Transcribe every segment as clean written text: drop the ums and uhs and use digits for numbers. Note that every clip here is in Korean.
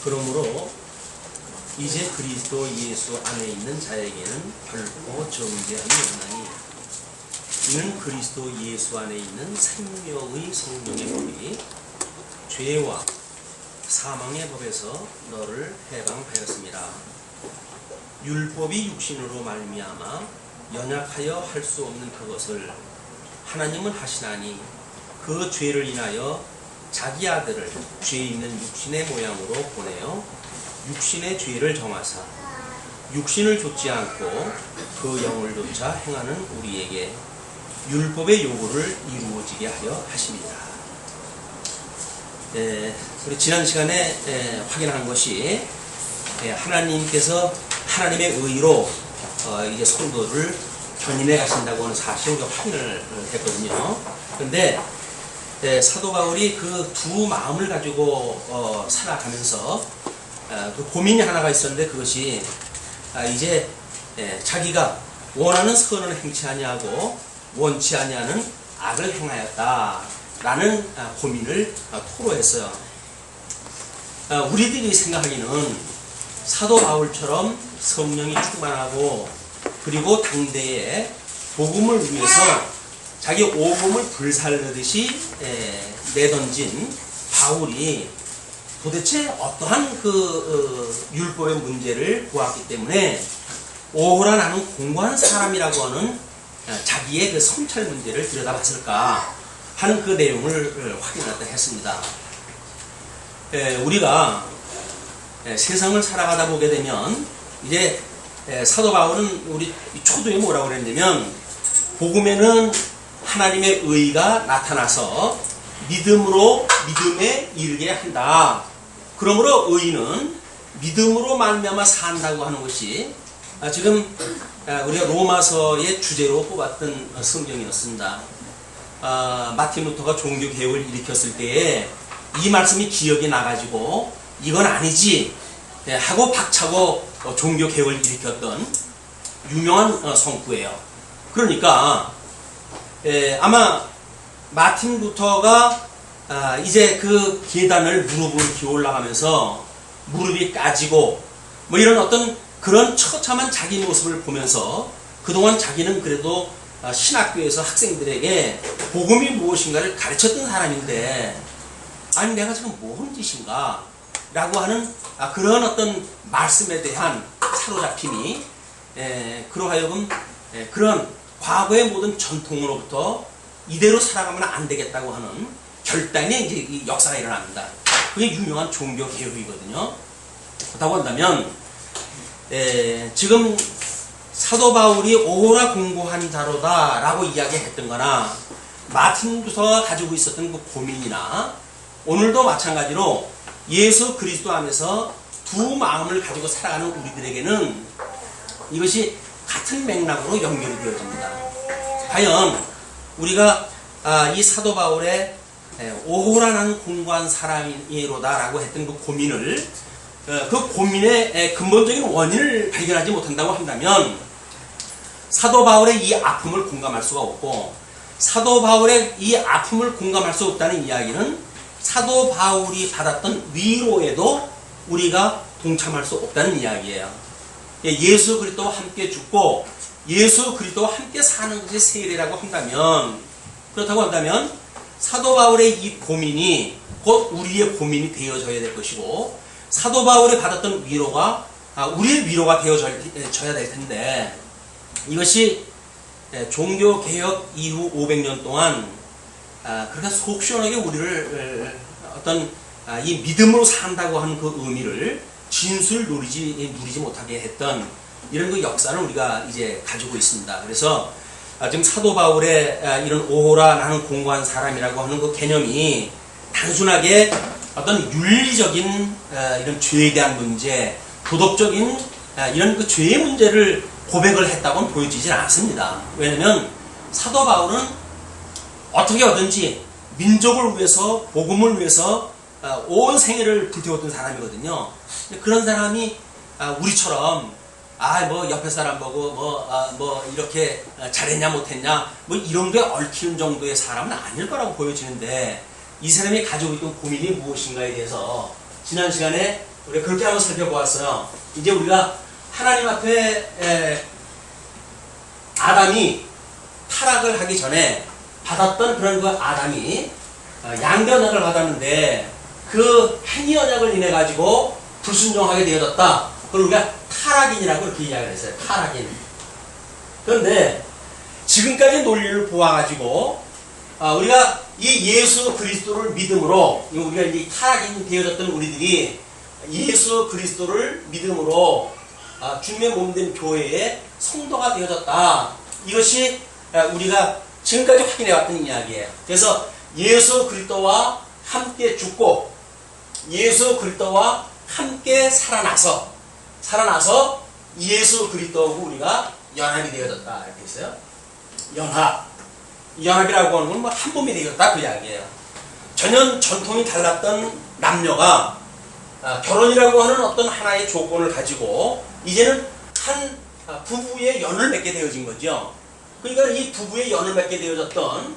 그러므로 이제 그리스도 예수 안에 있는 자에게는 결코 정죄함이 없나니 이는 그리스도 예수 안에 있는 생명의 성령의 법이 죄와 사망의 법에서 너를 해방하였습니다. 율법이 육신으로 말미암아 연약하여 할 수 없는 그것을 하나님은 하시나니 그 죄를 인하여 자기 아들을 죄 있는 육신의 모양으로 보내어 육신의 죄를 정하사 육신을 좇지 않고 그 영을 좇아 행하는 우리에게 율법의 요구를 이루어지게 하려 하십니다. 우리 지난 시간에 확인한 것이 하나님께서 하나님의 의로 이제 성도를 견인해 가신다고 하는 사실을 확인을 했거든요. 그런데 사도 바울이 그 두 마음을 가지고 살아가면서 그 고민이 하나가 있었는데 그것이 이제 자기가 원하는 선을 행치 아니하고 원치 아니하는 악을 행하였다라는 고민을 토로했어요. 우리들이 생각하기는 사도 바울처럼 성령이 충만하고 그리고 당대에 복음을 위해서 자기 오금을 불살르듯이 내던진 바울이 도대체 어떠한 그 율법의 문제를 보았기 때문에 오호라 나는 공고한 사람이라고 하는 자기의 그 성찰 문제를 들여다봤을까 하는 그 내용을 확인하다 했습니다. 우리가 세상을 살아가다 보게 되면 이제 사도 바울은 우리 초도에 뭐라고 그랬냐면 복음에는 하나님의 의가 나타나서 믿음으로 믿음에 이르게 한다. 그러므로 의는 믿음으로 말미암아 산다고 하는 것이 지금 우리가 로마서의 주제로 뽑았던 성경이었습니다. 마틴 루터가 종교개혁을 일으켰을 때에 이 말씀이 기억이 나가지고 이건 아니지 하고 박차고 종교개혁을 일으켰던 유명한 성구예요. 그러니까 아마 마틴 루터가 이제 그 계단을 무릎을 기어 올라가면서 무릎이 까지고 뭐 이런 어떤 그런 처참한 자기 모습을 보면서 그동안 자기는 그래도 신학교에서 학생들에게 복음이 무엇인가를 가르쳤던 사람인데 아니 내가 지금 뭔 짓인가 라고 하는 그런 어떤 말씀에 대한 사로잡힘이 그러하여금 그런 과거의 모든 전통으로부터 이대로 살아가면 안 되겠다고 하는 결단의 이제 이 역사가 일어납니다. 그게 유명한 종교 개혁이거든요. 그렇다고 한다면 지금 사도 바울이 오호라 공고한 자로다라고 이야기했던 거나 마틴 루터가 가지고 있었던 그 고민이나 오늘도 마찬가지로 예수 그리스도 안에서 두 마음을 가지고 살아가는 우리들에게는 이것이 같은 맥락으로 연결이 되어집니다. 과연 우리가 이 사도 바울의 오호라는 공고한 사람이로다라고 했던 그 고민을 그 고민의 근본적인 원인을 발견하지 못한다고 한다면 사도 바울의 이 아픔을 공감할 수가 없고 사도 바울의 이 아픔을 공감할 수 없다는 이야기는 사도 바울이 받았던 위로에도 우리가 동참할 수 없다는 이야기예요. 예수 그리스도와 함께 죽고 예수 그리스도와 함께 사는 것이 세례라고 한다면 그렇다고 한다면 사도 바울의 이 고민이 곧 우리의 고민이 되어져야 될 것이고 사도 바울이 받았던 위로가 우리의 위로가 되어져야 될 텐데 이것이 종교개혁 이후 500년 동안 그렇게 속 시원하게 우리를 어떤 이 믿음으로 산다고 하는 그 의미를 진술 누리지 못하게 했던 이런 그 역사를 우리가 이제 가지고 있습니다. 그래서 지금 사도 바울의 이런 오호라 나는 공고한 사람이라고 하는 그 개념이 단순하게 어떤 윤리적인 이런 죄에 대한 문제, 도덕적인 이런 그 죄의 문제를 고백을 했다고는 보여지질 않습니다. 왜냐하면 사도 바울은 어떻게 하든지 민족을 위해서 복음을 위해서 온 생애를 불태웠던 사람이거든요. 그런 사람이 우리처럼 뭐 옆에 사람 보고 뭐 이렇게 잘했냐 못했냐 뭐 이런 게 얽히는 정도의 사람은 아닐 거라고 보여지는데 이 사람이 가지고 있던 고민이 무엇인가에 대해서 지난 시간에 우리가 그렇게 한번 살펴보았어요. 이제 우리가 하나님 앞에 아담이 타락을 하기 전에 받았던 그런 그 아담이 양대 언약을 받았는데 그 행위 언약을 인해 가지고 불순종하게 되어졌다. 그걸 우리가 타락인이라고 이렇게 이야기를 했어요. 타락인. 그런데 지금까지 논리를 보아가지고 우리가 이 예수 그리스도를 믿음으로 우리가 이제 타락인이 되어졌던 우리들이 예수 그리스도를 믿음으로 주님의 몸된 교회의 성도가 되어졌다. 이것이 우리가 지금까지 확인해왔던 이야기예요. 그래서 예수 그리스도와 함께 죽고 예수 그리스도와 함께 살아나서 예수 그리스도하고 우리가 연합이 되어졌다 이렇게 했어요. 연합이라고 하는 건 뭐 한 몸이 되었다 그 이야기예요. 전혀 전통이 달랐던 남녀가 결혼이라고 하는 어떤 하나의 조건을 가지고 이제는 한 부부의 연을 맺게 되어진 거죠. 그러니까 이 부부의 연을 맺게 되어졌던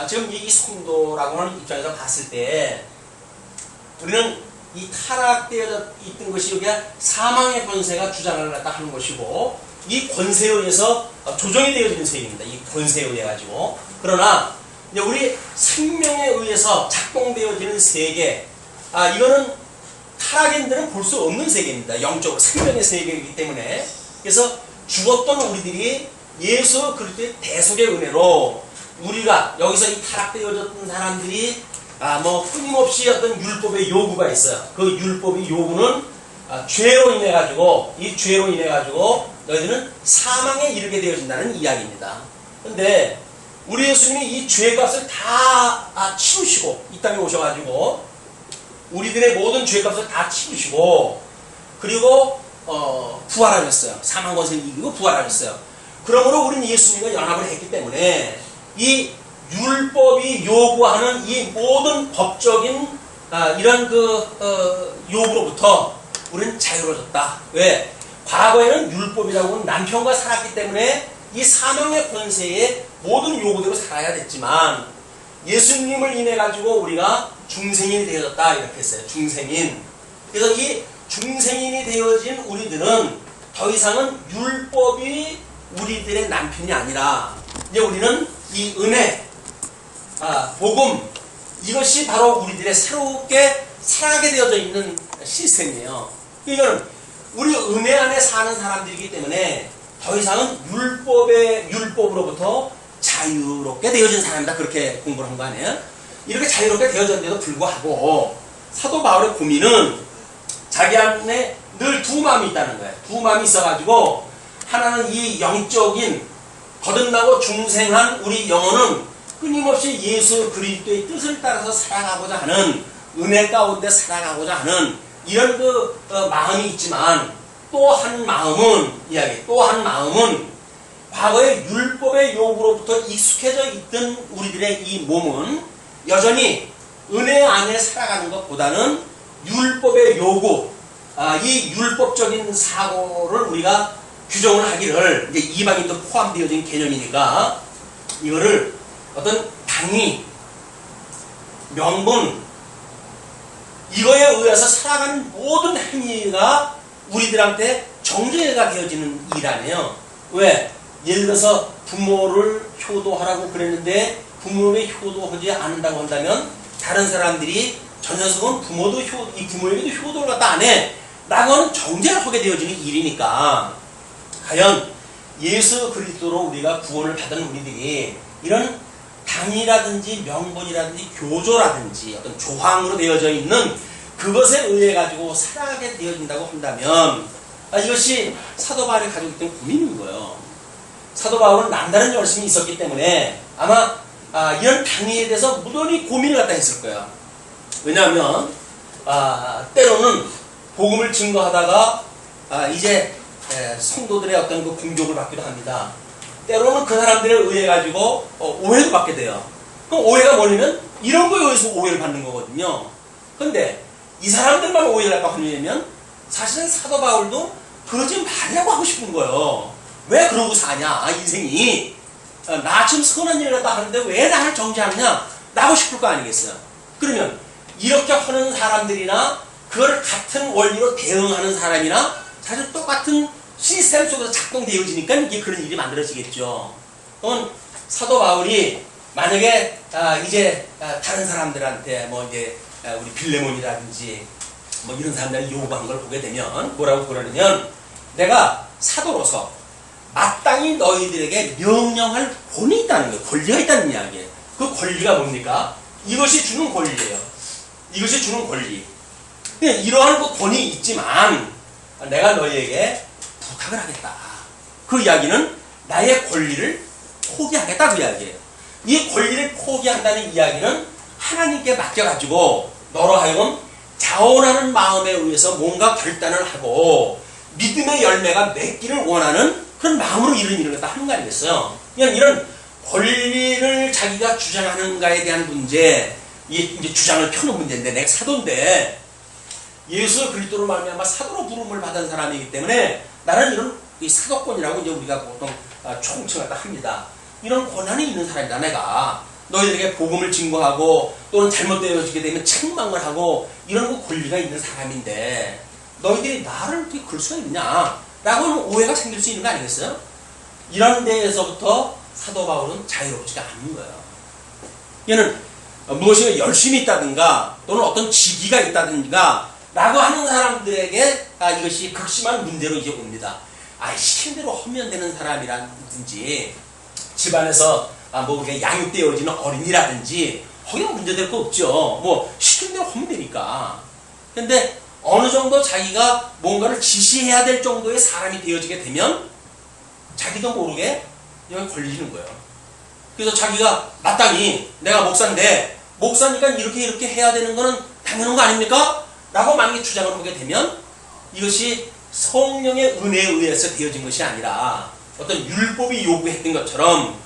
지금 이 성도라고 하는 입장에서 봤을 때 우리는 이 타락되어 있던 것이 우리가 사망의 권세가 주장을 갖다 하는 것이고 이 권세에 의해서 조정이 되어지는 세계입니다. 이 권세에 의해 가지고. 그러나 이제 우리 생명에 의해서 작동되어지는 세계, 이거는 타락인들은 볼 수 없는 세계입니다. 영적으로 생명의 세계이기 때문에. 그래서 죽었던 우리들이 예수 그리스도의 대속의 은혜로 우리가 여기서 이 타락되어졌던 사람들이 끊임없이 어떤 율법의 요구가 있어요. 그 율법의 요구는 죄로 인해 가지고 이 죄로 인해 가지고 너희들은 사망에 이르게 되어진다는 이야기입니다. 그런데 우리 예수님이 이 죄값을 다 치우시고 이 땅에 오셔가지고 우리들의 모든 죄값을 다 치우시고 그리고 부활하셨어요. 사망 권세를 이기고 부활하셨어요. 그러므로 우리는 예수님과 연합을 했기 때문에 이 율법이 요구하는 이 모든 법적인 이런 요구로부터 우리는 자유로워졌다. 왜? 과거에는 율법이라고 하는 남편과 살았기 때문에 이 사망의 권세에 모든 요구대로 살아야 됐지만 예수님을 인해 가지고 우리가 중생인이 되어졌다 이렇게 했어요. 중생인. 그래서 이 중생인이 되어진 우리들은 더 이상은 율법이 우리들의 남편이 아니라 이제 우리는 이 은혜, 복음, 이것이 바로 우리들의 새롭게 살아가게 되어져 있는 시스템이에요. 이거는 우리 은혜 안에 사는 사람들이기 때문에 더 이상은 율법으로부터 자유롭게 되어진 사람이다. 그렇게 공부를 한 거 아니에요? 이렇게 자유롭게 되어졌는데도 불구하고 사도 바울의 고민은 자기 안에 늘 두 마음이 있다는 거예요. 두 마음이 있어가지고 하나는 이 영적인 거듭나고 중생한 우리 영혼은 끊임없이 예수 그리스도의 뜻을 따라서 살아가고자 하는 은혜 가운데 살아가고자 하는 이런 마음이 있지만 또 한 마음은 과거의 율법의 요구로부터 익숙해져 있던 우리들의 이 몸은 여전히 은혜 안에 살아가는 것보다는 율법의 요구, 이 율법적인 사고를 우리가 규정을 하기를 이제 이방인도 포함되어진 개념이니까 이거를 어떤 당위, 명분 이거에 의해서 살아가는 모든 행위가 우리들한테 정죄가 되어지는 일 아니에요. 왜? 예를 들어서 부모를 효도하라고 그랬는데 부모를 효도하지 않는다고 한다면 다른 사람들이 저 녀석은 이 부모에게도 효도를 갖다 안 해 라고 하는 정죄를 하게 되어지는 일이니까 과연 예수 그리스도로 우리가 구원을 받은 우리들이 이런 당이라든지 명분이라든지 교조라든지 어떤 조항으로 되어져 있는 그것에 의해 가지고 살아가게 되어진다고 한다면 이것이 사도 바울이 가지고 있던 고민인 거예요. 사도 바울은 남다른 열심이 있었기 때문에 아마 이런 당위에 대해서 무던히 고민을 갖다 했을 거예요. 왜냐하면 때로는 복음을 증거하다가 이제 성도들의 어떤 그 공격을 받기도 합니다. 때로는 그 사람들에 의해 가지고 오해도 받게 돼요. 그럼 오해가 뭐냐면 이런 거에 의해서 오해를 받는 거거든요. 근데 이 사람들만 오해를 갖다 하려면 사실은 사도 바울도 그러지 말라고 하고 싶은 거예요. 왜 그러고 사냐 인생이 나처럼 선한 일을 갖다 하는데 왜 나를 정죄하느냐 나고 싶을 거 아니겠어요. 그러면 이렇게 하는 사람들이나 그걸 같은 원리로 대응하는 사람이나 사실 똑같은 시스템 속에서 작동되어지니까 이게 그런 일이 만들어지겠죠. 그러면 사도 바울이 만약에 다른 사람들한테 우리 빌레몬이라든지 이런 사람들이 요구한 걸 보게 되면 뭐라고 그러냐면, 내가 사도로서 마땅히 너희들에게 명령할 권이 있다는 거예요. 권리가 있다는 이야기예요. 그 권리가 뭡니까? 이것이 주는 권리예요. 이것이 주는 권리. 이러한 그 권이 있지만 내가 너희에게 부탁을 하겠다. 그 이야기는 나의 권리를 포기하겠다 그 이야기예요. 이 권리를 포기한다는 이야기는 하나님께 맡겨가지고 너로 하여금 자원하는 마음에 의해서 뭔가 결단을 하고 믿음의 열매가 맺기를 원하는 그런 마음으로 이런 일을 갖다 하는 거 아니겠어요? 그냥 이런 권리를 자기가 주장하는가에 대한 문제, 이제 주장을 펴는 문제인데, 내가 사도인데 예수 그리스도로 말미암아 사도로 부름을 받은 사람이기 때문에 나는 이런 사도권이라고 이제 우리가 보통 총칭을 합니다. 이런 권한이 있는 사람이다. 내가 너희들에게 복음을 증거하고 또는 잘못되어지게 되면 책망을 하고 이런 그 권리가 있는 사람인데 너희들이 나를 어떻게 그럴 수가 있냐? 라고 하면 오해가 생길 수 있는 거 아니겠어요? 이런 데에서부터 사도 바울은 자유롭지가 않은 거예요. 얘는 무엇인가 열심이 있다든가 또는 어떤 직위가 있다든가 라고 하는 사람들에게 이것이 극심한 문제로 이제 옵니다. 시킨 대로 하면 되는 사람이라든지 집안에서 그게 양육되어지는 어린이라든지 거기는 문제될 거 없죠. 시킨 대로 하면 되니까. 근데 어느 정도 자기가 뭔가를 지시해야 될 정도의 사람이 되어지게 되면 자기도 모르게 여기 걸리는 거예요. 그래서 자기가 마땅히 내가 목사인데 목사니까 이렇게 해야 되는 거는 당연한 거 아닙니까? 라고 만약에 주장을 하게 되면 이것이 성령의 은혜에 의해서 되어진 것이 아니라 어떤 율법이 요구했던 것처럼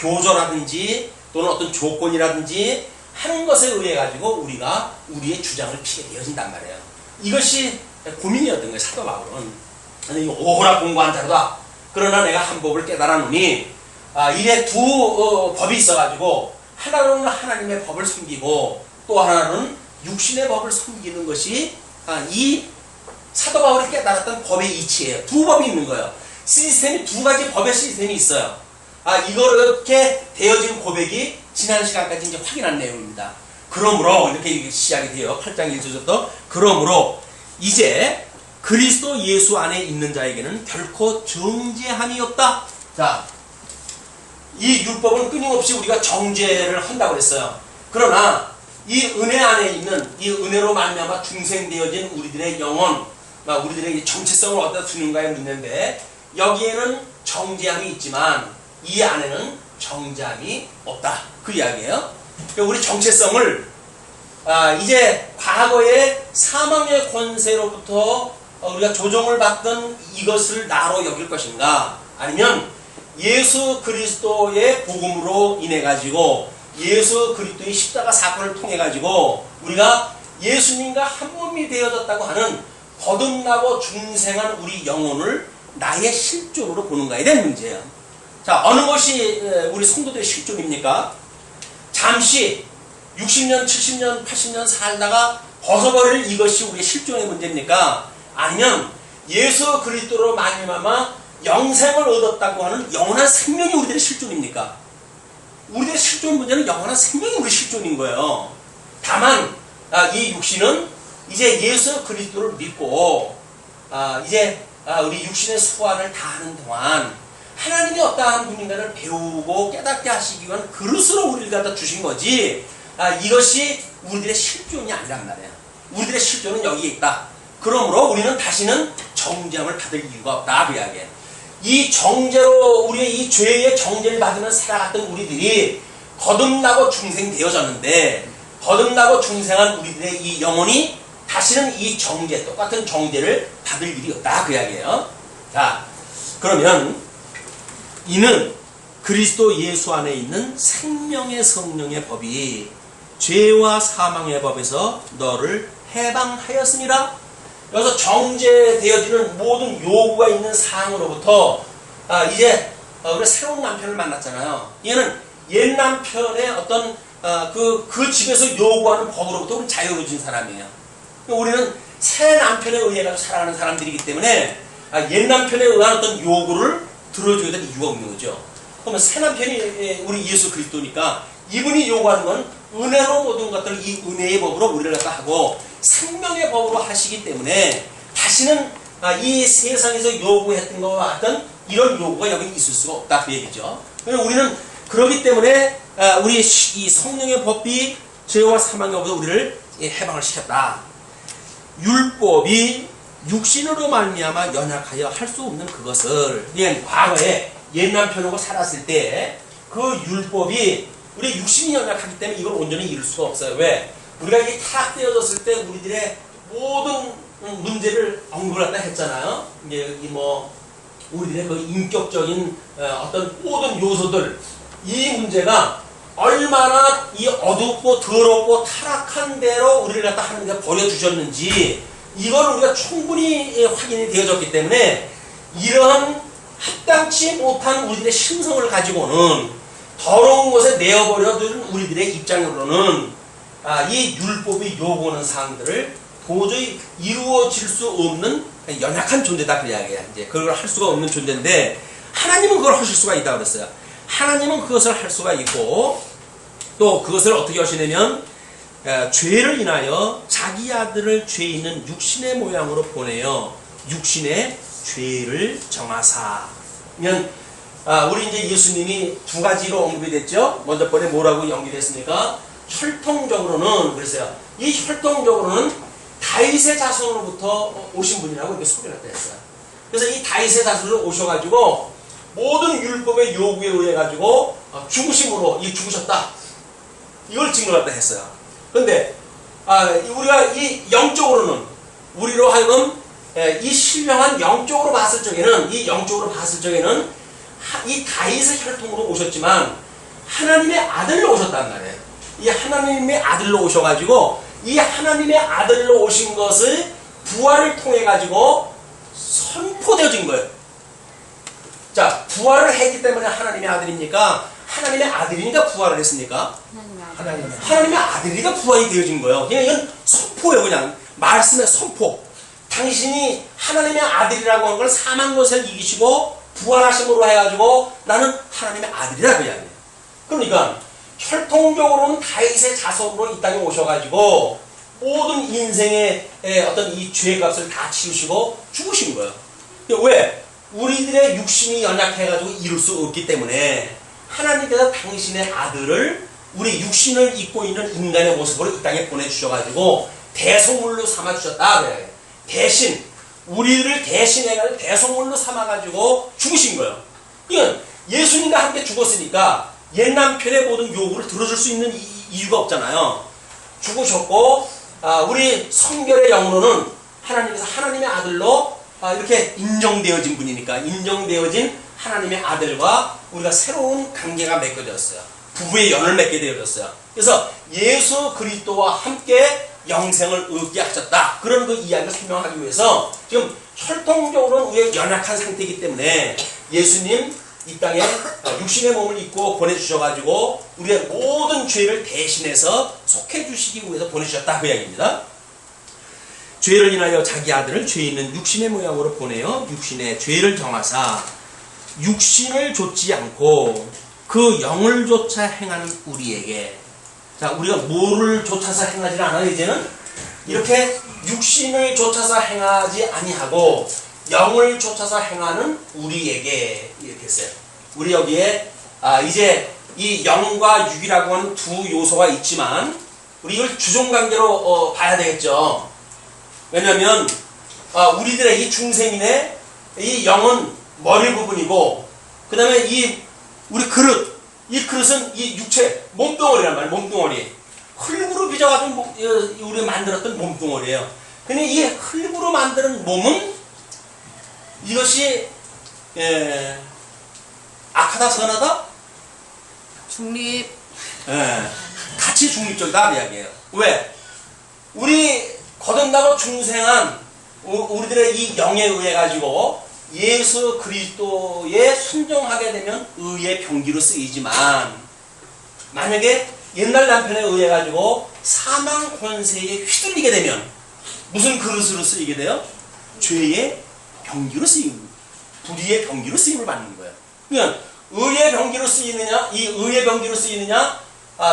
효조라든지 또는 어떤 조건이라든지 하는 것에 의해 가지고 우리가 우리의 주장을 피게 되어진단 말이에요. 이것이 고민이었던 거예요. 사도 바울은. 오호라 공고한 자로다. 그러나 내가 한 법을 깨달았노니 이래 두 법이 있어가지고 하나는 하나님의 법을 섬기고 또 하나는 육신의 법을 섬기는 것이 이 사도 바울이 깨달았던 법의 이치예요. 두 법이 있는 거예요. 시스템이 두 가지 법의 시스템이 있어요. 이렇게 되어진 고백이 지난 시간까지 이제 확인한 내용입니다. 그러므로 이렇게 시작이 돼요. 8장 1절부터 그러므로 이제 그리스도 예수 안에 있는 자에게는 결코 정죄함이 없다. 자, 이 율법은 끊임없이 우리가 정죄를 한다고 했어요. 그러나 이 은혜 안에 있는 이 은혜로 말미암아 중생되어진 우리들의 영혼, 우리들의 정체성을 어디다 두는가에 문제인데 여기에는 정죄함이 있지만 이 안에는 정죄함이 없다. 그 이야기예요. 우리 정체성을 이제 과거의 사망의 권세로부터 우리가 조종을 받던 이것을 나로 여길 것인가, 아니면 예수 그리스도의 복음으로 인해 가지고 예수 그리스도의 십자가 사건을 통해 가지고 우리가 예수님과 한 몸이 되어졌다고 하는 거듭나고 중생한 우리 영혼을 나의 실존으로 보는가에 대한 문제예요. 자, 어느 것이 우리 성도들의 실존입니까? 잠시 60년, 70년, 80년 살다가 벗어버릴 이것이 우리의 실존의 문제입니까? 아니면 예수 그리스도로 말미암아 영생을 얻었다고 하는 영원한 생명이 우리들의 실존입니까? 우리들의 실존 문제는 영원한 생명이 우리 실존인 거예요. 다만 이 육신은 이제 예수 그리스도를 믿고 이제 우리 육신의 소원을 다하는 동안 하나님이 어떠한 분인가를 배우고 깨닫게 하시기 위한 그릇으로 우리를 갖다 주신 거지, 이것이 우리들의 실존이 아니란 말이에요. 우리들의 실존은 여기에 있다. 그러므로 우리는 다시는 정죄함을 받을 이유가 없다. 그 이야기예요. 이 정죄로 우리의 이 죄의 정죄를 받으면 살아갔던 우리들이 거듭나고 중생되어졌는데 거듭나고 중생한 우리들의 이 영혼이 다시는 이 정죄, 똑같은 정죄를 받을 일이 없다. 그 이야기예요. 자, 그러면 이는 그리스도 예수 안에 있는 생명의 성령의 법이 죄와 사망의 법에서 너를 해방하였습니다. 여기서 정죄되어지는 모든 요구가 있는 사항으로부터 이제 우리가 새로운 남편을 만났잖아요. 얘는 옛 남편의 어떤 그 집에서 요구하는 법으로부터 우리 자유로워진 사람이에요. 우리는 새 남편에 의해 가지고 살아가는 사람들이기 때문에 옛 남편에 의한 어떤 요구를 들어주게 될 이유가 없는 거죠. 그러면 새 남편이 우리 예수 그리스도니까 이분이 요구하는 건 은혜로 모든 것들을 이 은혜의 법으로 우리를 갖다 하고 생명의 법으로 하시기 때문에 다시는 이 세상에서 요구했던 것과 같은 이런 요구가 여기 있을 수가 없다 그 얘기죠. 우리는 그렇기 때문에 우리 이 성령의 법이 죄와 사망로부터 우리를 해방을 시켰다. 율법이 육신으로 말미암아 연약하여 할 수 없는 그것을 그냥 과거에 옛 남편하고 살았을 때 그 율법이 우리 육신이 연약하기 때문에 이걸 온전히 이룰 수가 없어요. 왜? 우리가 이게 타락되어졌을 때 우리들의 모든 문제를 언급을 갖다 했잖아요. 이제 우리들의 그 인격적인 어떤 모든 요소들 이 문제가 얼마나 이 어둡고 더럽고 타락한 대로 우리를 갖다 하나님께서 버려주셨는지 이걸 우리가 충분히 확인이 되어졌기 때문에 이러한 합당치 못한 우리들의 심성을 가지고는 더러운 곳에 내어버려둔 우리들의 입장으로는 이 율법이 요구하는 사항들을 도저히 이루어질 수 없는 연약한 존재다 그 이야기야. 이제 그걸 할 수가 없는 존재인데 하나님은 그걸 하실 수가 있다고 그랬어요. 하나님은 그것을 할 수가 있고 또 그것을 어떻게 하시냐면 죄를 인하여 자기 아들을 죄 있는 육신의 모양으로 보내어 육신의 죄를 정하사. 그러면 우리 이제 예수님이 두 가지로 언급이 됐죠. 먼저 번에 뭐라고 연기됐습니까? 혈통적으로는 그랬어요. 이 혈통적으로는 다윗의 자손으로부터 오신 분이라고 이렇게 소개를 했어요. 그래서 이 다윗의 자손으로 오셔가지고 모든 율법의 요구에 의해 가지고 죽으심으로 이 죽으셨다. 이걸 증거했다 했어요. 그런데 우리가 이 영적으로는 우리로 하여금 이 신령한 영적으로 봤을 적에는 이 다윗의 혈통으로 오셨지만 하나님의 아들로 오셨단 말이에요. 이 하나님의 아들로 오셔가지고 이 하나님의 아들로 오신 것을 부활을 통해 가지고 선포되어진 거예요. 자, 부활을 했기 때문에 하나님의 아들입니까? 하나님의 아들이니까 부활을 했습니까? 하나님의 아들이니까 부활이 되어진 거예요. 그냥 이건 선포예요. 그냥 말씀의 선포. 당신이 하나님의 아들이라고 하는 걸 사망 것을 이기시고 부활하심으로 해가지고 나는 하나님의 아들이라 그 이야기예요. 그러니까 혈통적으로는 다윗의 자손으로 이 땅에 오셔가지고 모든 인생의 어떤 이 죄값을 다 치우시고 죽으신 거예요. 왜? 우리들의 육신이 연약해가지고 이룰 수 없기 때문에 하나님께서 당신의 아들을 우리 육신을 입고 있는 인간의 모습으로 이 땅에 보내주셔가지고 대속물로 삼아주셨다. 그래. 대신 우리를 대신해가지고 대속물로 삼아가지고 죽으신 거예요. 이건 예수님과 함께 죽었으니까 옛 남편의 모든 요구를 들어줄 수 있는 이유가 없잖아요. 죽으셨고 우리 성결의 영으로는 하나님께서 하나님의 아들로 이렇게 인정되어진 분이니까 인정되어진 하나님의 아들과 우리가 새로운 관계가 맺어졌어요. 부부의 연을 맺게 되어졌어요. 그래서 예수 그리스도와 함께 영생을 얻게 하셨다. 그런 그 이야기를 설명하기 위해서 지금 혈통적으로는 우리의 연약한 상태이기 때문에 예수님 이 땅에 육신의 몸을 입고 보내주셔가지고 우리의 모든 죄를 대신해서 속해주시기 위해서 보내주셨다. 그 이야기입니다. 죄를 인하여 자기 아들을 죄 있는 육신의 모양으로 보내어 육신의 죄를 정하사 육신을 좇지 않고 그 영을 좇아 행하는 우리에게. 자, 우리가 뭐를 좇아서 행하지 않아요. 이제는 이렇게 육신을 좇아서 행하지 아니하고 영을 좇아서 행하는 우리에게 이렇게 했어요. 우리 여기에 이제 이 영과 육이라고 하는 두 요소가 있지만 우리 이걸 주종관계로 봐야 되겠죠. 왜냐하면 우리들의 이 중생인의 이 영은 머리 부분이고 그 다음에 우리 그릇, 이 그릇은 이 육체, 몸뚱어리란 말이에요. 몸뚱어리. 흙으로 빚어가지고 우리가 만들었던 몸뚱어리예요. 근데 이 흙으로 만드는 몸은 이것이 악하다 선하다? 중립. 같이 중립적이다 이야기예요. 왜? 우리 거듭나고 중생한 우리들의 이 영에 의해 가지고 예수 그리스도에 순종하게 되면 의의 병기로 쓰이지만 만약에 옛날 남편에 의해 가지고 사망 권세에 휘둘리게 되면 무슨 그릇으로 쓰이게 돼요? 죄의 병기로 쓰임, 불의의 병기로 쓰임을 받는 거예요. 그러니까 의의 병기로 쓰이느냐, 이 의의 병기로 쓰이느냐,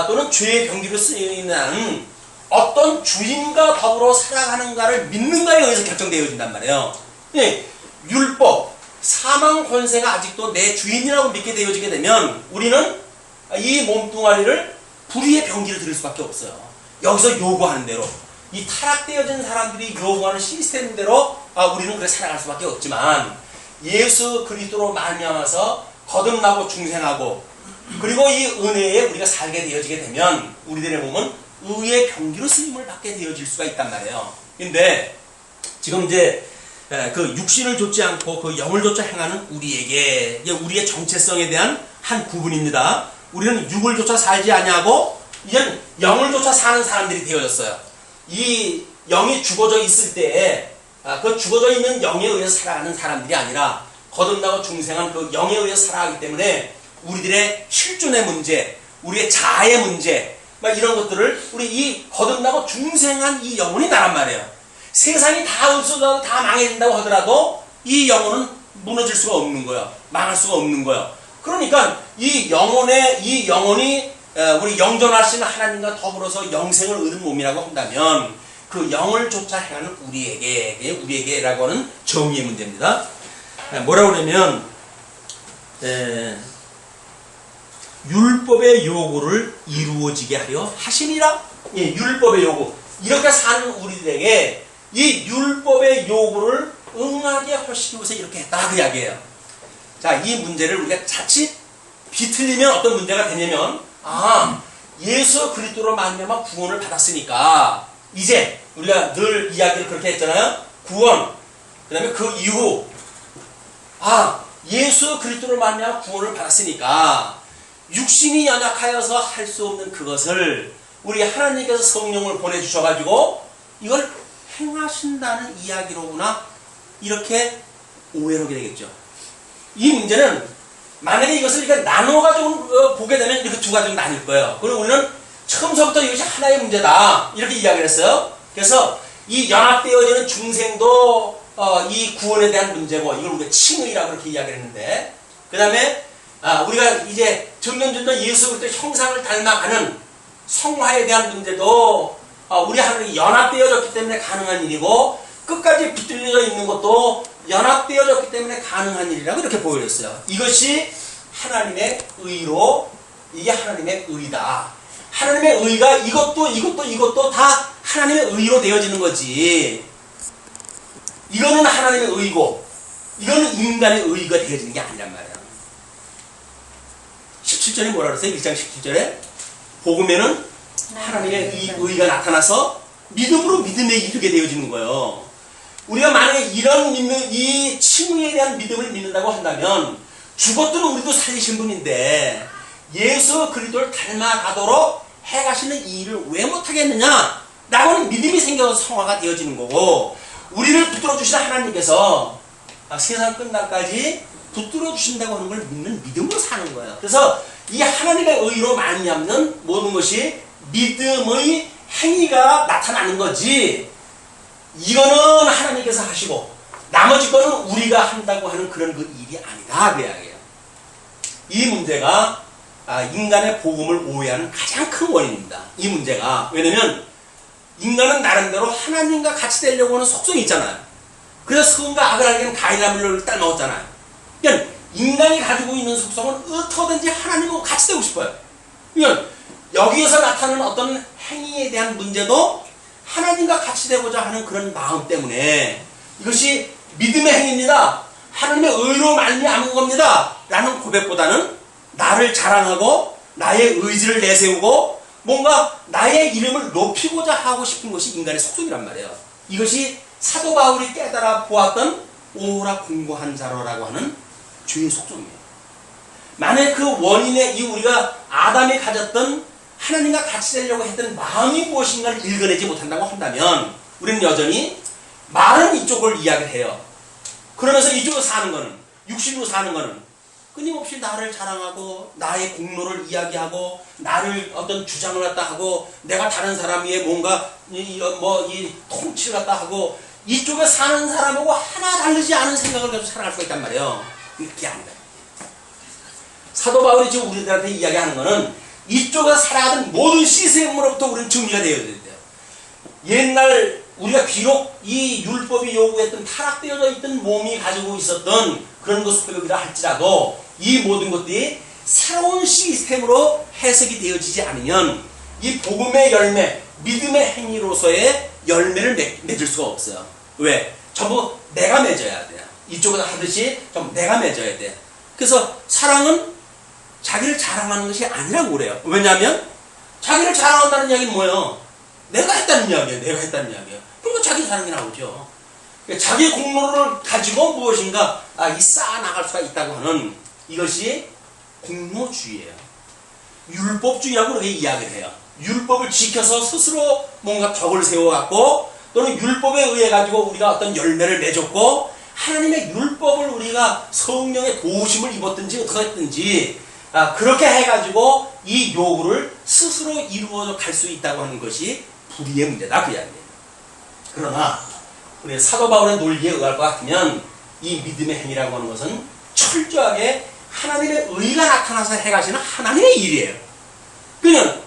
또는 죄의 병기로 쓰이느냐는 어떤 주인과 더불어 살아가는가를 믿는가에 의해서 결정되어진단 말이에요. 예, 율법, 사망 권세가 아직도 내 주인이라고 믿게 되어지게 되면 우리는 이 몸뚱아리를 불의의 병기로 들일 수밖에 없어요. 여기서 요구하는 대로, 이 타락되어진 사람들이 요구하는 시스템대로 우리는 그렇게 살아갈 수밖에 없지만, 예수 그리스도로 말미암아서 거듭나고 중생하고, 그리고 이 은혜에 우리가 살게 되어지게 되면 우리들의 몸은 의의 병기로 쓰임을 받게 되어질 수가 있단 말이에요. 근데 지금 이제 그 육신을 좇지 않고 그 영을 좇아 행하는 우리에게, 우리의 정체성에 대한 한 부분입니다. 우리는 육을 좇아 살지 아니하고 이제는 영을 좇아 사는 사람들이 되어졌어요. 이 영이 죽어져 있을 때에 그 죽어져 있는 영에 의해서 살아가는 사람들이 아니라 거듭나고 중생한 그 영에 의해서 살아가기 때문에 우리들의 실존의 문제, 우리의 자아의 문제, 막 이런 것들을 우리 이 거듭나고 중생한 이 영혼이 나란 말이에요. 세상이 다 없어져도 다 망해진다고 하더라도 이 영혼은 무너질 수가 없는 거예요. 망할 수가 없는 거예요. 그러니까 이 영혼이 우리 영존하시는 하나님과 더불어서 영생을 얻은 몸이라고 한다면 그 영을 좇아 행하는 우리에게라고 하는 정의의 문제입니다. 뭐라고 그러냐면 율법의 요구를 이루어지게 하려 하시니라. 예, 율법의 요구. 이렇게 사는 우리들에게 이 율법의 요구를 응하게 하시기 위해서 이렇게 했다, 그 이야기예요. 자, 이 문제를 우리가 자칫 비틀리면 어떤 문제가 되냐면, 예수 그리스도로 말미암아 구원을 받았으니까 이제 우리가 늘 이야기를 그렇게 했잖아요. 구원, 그 다음에 그 이후, 예수 그리스도로 말미암아 구원을 받았으니까 육신이 연약하여서 할 수 없는 그것을 우리 하나님께서 성령을 보내주셔가지고 이걸 행하신다는 이야기로구나, 이렇게 오해를 하게 되겠죠. 이 문제는 만약에 이것을 이렇게 나눠가지고 보게 되면 이렇게 두 가지로 나뉠 거예요. 그리고 우리는 처음서부터 이것이 하나의 문제다, 이렇게 이야기를 했어요. 그래서 이 연합되어지는 중생도 이 구원에 대한 문제고, 이걸 우리가 칭의라고 그렇게 이야기를 했는데, 그 다음에 우리가 이제 점점 예수 그리스도의 형상을 닮아가는 성화에 대한 문제도 우리 하나님이 연합되어졌기 때문에 가능한 일이고, 끝까지 붙들려져 있는 것도 연합되어졌기 때문에 가능한 일이라고 이렇게 보여졌어요. 이것이 하나님의 의로, 이게 하나님의 의다. 하나님의 의가 이것도 다 하나님의 의로 되어지는 거지. 이거는 하나님의 의고, 이거는 인간의 의가 되어지는 게 아니란 말이야. 17절에 뭐라 그랬어요? 1장 17절에 복음에는 하나님의 의가 나타나서 믿음으로 믿음에 이르게 되어지는 거예요. 우리가 만약에 이런 이 칭의에 대한 믿음을 믿는다고 한다면 죽었던 우리도 살리신 분인데 예수 그리스도를 닮아가도록 해가시는 이 일을 왜 못하겠느냐 라고 하는 믿음이 생겨서 성화가 되어지는 거고, 우리를 붙들어 주신 하나님께서 세상 끝날까지 붙들어 주신다고 하는 걸 믿는 믿음으로 사는 거예요. 그래서 이 하나님의 의로 말미암는 모든 것이 믿음의 행위가 나타나는 거지, 이거는 하나님께서 하시고 나머지 거는 우리가 한다고 하는 그런 그 일이 아니다, 그 이야기예요. 이 문제가 인간의 복음을 오해하는 가장 큰 원인입니다. 이 문제가. 왜냐면 인간은 나름대로 하나님과 같이 되려고 하는 속성이 있잖아요. 그래서 선과 악을 알게 된 가인과 아벨을 딸 먹었잖아요. 그러니까 인간이 가지고 있는 속성은 어떻게든지 하나님과 같이 되고 싶어요. 그러니까 여기에서 나타나는 어떤 행위에 대한 문제도 하나님과 같이 되고자 하는 그런 마음 때문에 이것이 믿음의 행위입니다, 하나님의 의로 말미암은 겁니다 라는 고백보다는 나를 자랑하고 나의 의지를 내세우고 뭔가 나의 이름을 높이고자 하고 싶은 것이 인간의 속성이란 말이에요. 이것이 사도 바울이 깨달아 보았던 오라 공고한 자로라고 하는 죄의 속성이에요. 만약 그 원인의 우리가 아담이 가졌던 하나님과 같이 되려고 했던 마음이 무엇인가를 읽어내지 못한다고 한다면 우리는 여전히 말은 이쪽을 이야기해요. 그러면서 이쪽으로 사는 거는, 육신으로 사는 거는 끊임없이 나를 자랑하고 나의 공로를 이야기하고 나를 어떤 주장을 갖다 하고 내가 다른 사람 위에 뭔가 이 통치를 갖다 하고 이쪽에 사는 사람하고 하나 다르지 않은 생각을 가지고 살아갈 수가 있단 말이에요. 그게 아니다. 사도 바울이 지금 우리들한테 이야기하는 거는 이쪽에 살아가던 모든 시스템으로부터 우리는 정리가 되어야 돼요. 옛날 우리가 비록 이 율법이 요구했던 타락되어져 있던 몸이 가지고 있었던 그런 것 소욕이라 할지라도 이 모든 것들이 새로운 시스템으로 해석이 되어지지 않으면 이 복음의 열매, 믿음의 행위로서의 열매를 맺을 수가 없어요. 왜? 전부 내가 맺어야 돼요. 이쪽에서 하듯이 좀 내가 맺어야 돼. 그래서 사랑은 자기를 자랑하는 것이 아니라고 그래요. 왜냐하면 자기를 자랑한다는 이야기는 뭐예요? 내가 했다는 이야기예요. 내가 했다는 이야기예요. 그러니까 자기 자랑이 나오죠. 그러니까 자기 공로를 가지고 무엇인가 쌓아나갈 수가 있다고 하는 이것이 공로주의예요. 율법주의라고 그렇게 이야기를 해요. 율법을 지켜서 스스로 뭔가 덕을 세워갖고 또는 율법에 의해 가지고 우리가 어떤 열매를 맺었고 하나님의 율법을 우리가 성령의 도우심을 입었든지 어떻게 했든지 그렇게 해가지고 이 요구를 스스로 이루어져 갈 수 있다고 하는 것이 불의의 문제다 그 이야기예요. 그러나 우리 사도 바울의 논리에 의할 것 같으면 이 믿음의 행위라고 하는 것은 철저하게 하나님의 의가 나타나서 해가시는 하나님의 일이에요. 그러면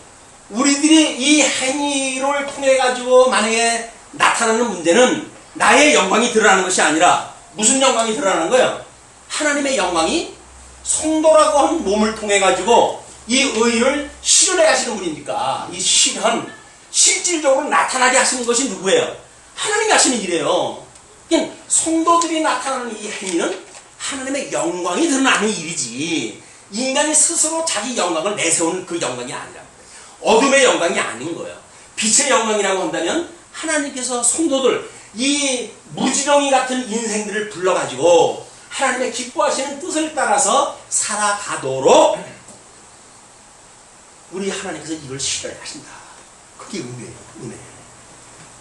우리들이 이 행위를 통해 가지고 만약에 나타나는 문제는 나의 영광이 드러나는 것이 아니라 무슨 영광이 드러나는 거예요? 하나님의 영광이 성도라고 하는 몸을 통해 가지고 이 의를 실현해 가시는 분이니까 이 실현, 실질적으로 나타나게 하시는 것이 누구예요? 하나님이 하시는 일이에요. 그러니까 성도들이 나타나는 이 행위는 하나님의 영광이 드러나는 일이지 인간이 스스로 자기 영광을 내세우는 그 영광이 아니라 어둠의 영광이 아닌 거예요. 빛의 영광이라고 한다면 하나님께서 성도들 이 무지렁이 같은 인생들을 불러가지고 하나님의 기뻐하시는 뜻을 따라서 살아가도록 우리 하나님께서 이걸 실현하신다. 그게 은혜예요. 은혜.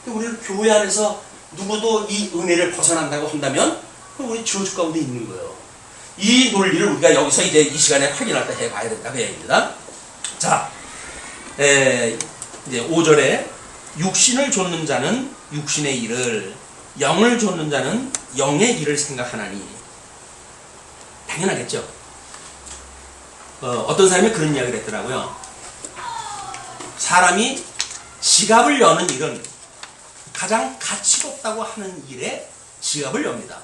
우리는 교회 안에서 누구도 이 은혜를 벗어난다고 한다면 그럼 우리 저주 가운데 있는 거예요. 이 논리를 우리가 여기서 이제 이 시간에 확인할 때 해봐야 된다 그 얘기입니다. 자, 이제 5절에 육신을 좇는 자는 육신의 일을, 영을 좇는 자는 영의 일을 생각하나니. 당연하겠죠. 어떤 사람이 그런 이야기를 했더라고요. 사람이 지갑을 여는 일은 가장 가치롭다고 하는 일에 지갑을 엽니다.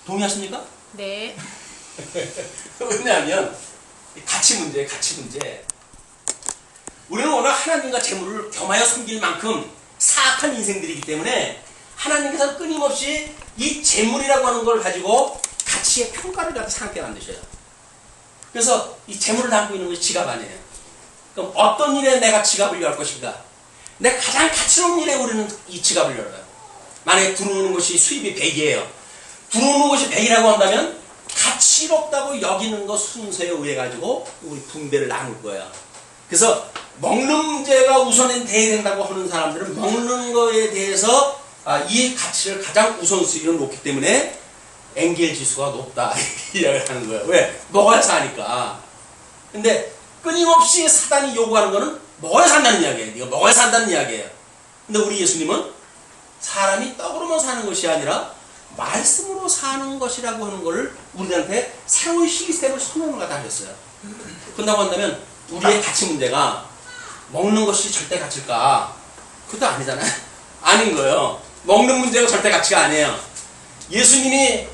동의하십니까? 네. 왜냐하면 가치 문제. 우리는 워낙 하나님과 재물을 겸하여 섬길 만큼 사악한 인생들이기 때문에 하나님께서 끊임없이 이 재물이라고 하는 걸 가지고 가치의 평가를 갖다 생각해 만드셔요. 그래서 이 재물을 담고 있는 것이 지갑 아니에요. 그럼 어떤 일에 내가 지갑을 열 것인가? 내가 가장 가치로운 일에 우리는 이 지갑을 열어요. 만약에 들어오는 것이 수입이 100이에요. 들어오는 것이 100이라고 한다면 가치롭다고 여기는 것 순서에 의해 가지고 우리 분배를 나눌 거예요. 그래서 먹는 문제가 우선은 돼야 된다고 하는 사람들은 먹는 거에 대해서 이 가치를 가장 우선순위로 놓기 때문에 엔겔 지수가 높다 이야기를 하는 거예요. 왜? 먹어야 사니까. 근데 끊임없이 사단이 요구하는 거는 먹어야 산다는 이야기예요. 네가 먹어야 산다는 이야기예요. 근데 우리 예수님은 사람이 떡으로만 사는 것이 아니라 말씀으로 사는 것이라고 하는 것을 우리한테 새로운 시스템을 선언을 갖다 하셨어요. 그런다고 한다면 우리의 가치 문제가 먹는 것이 절대 가치일까? 그것도 아니잖아요. 아닌 거예요. 먹는 문제가 절대 가치가 아니에요. 예수님이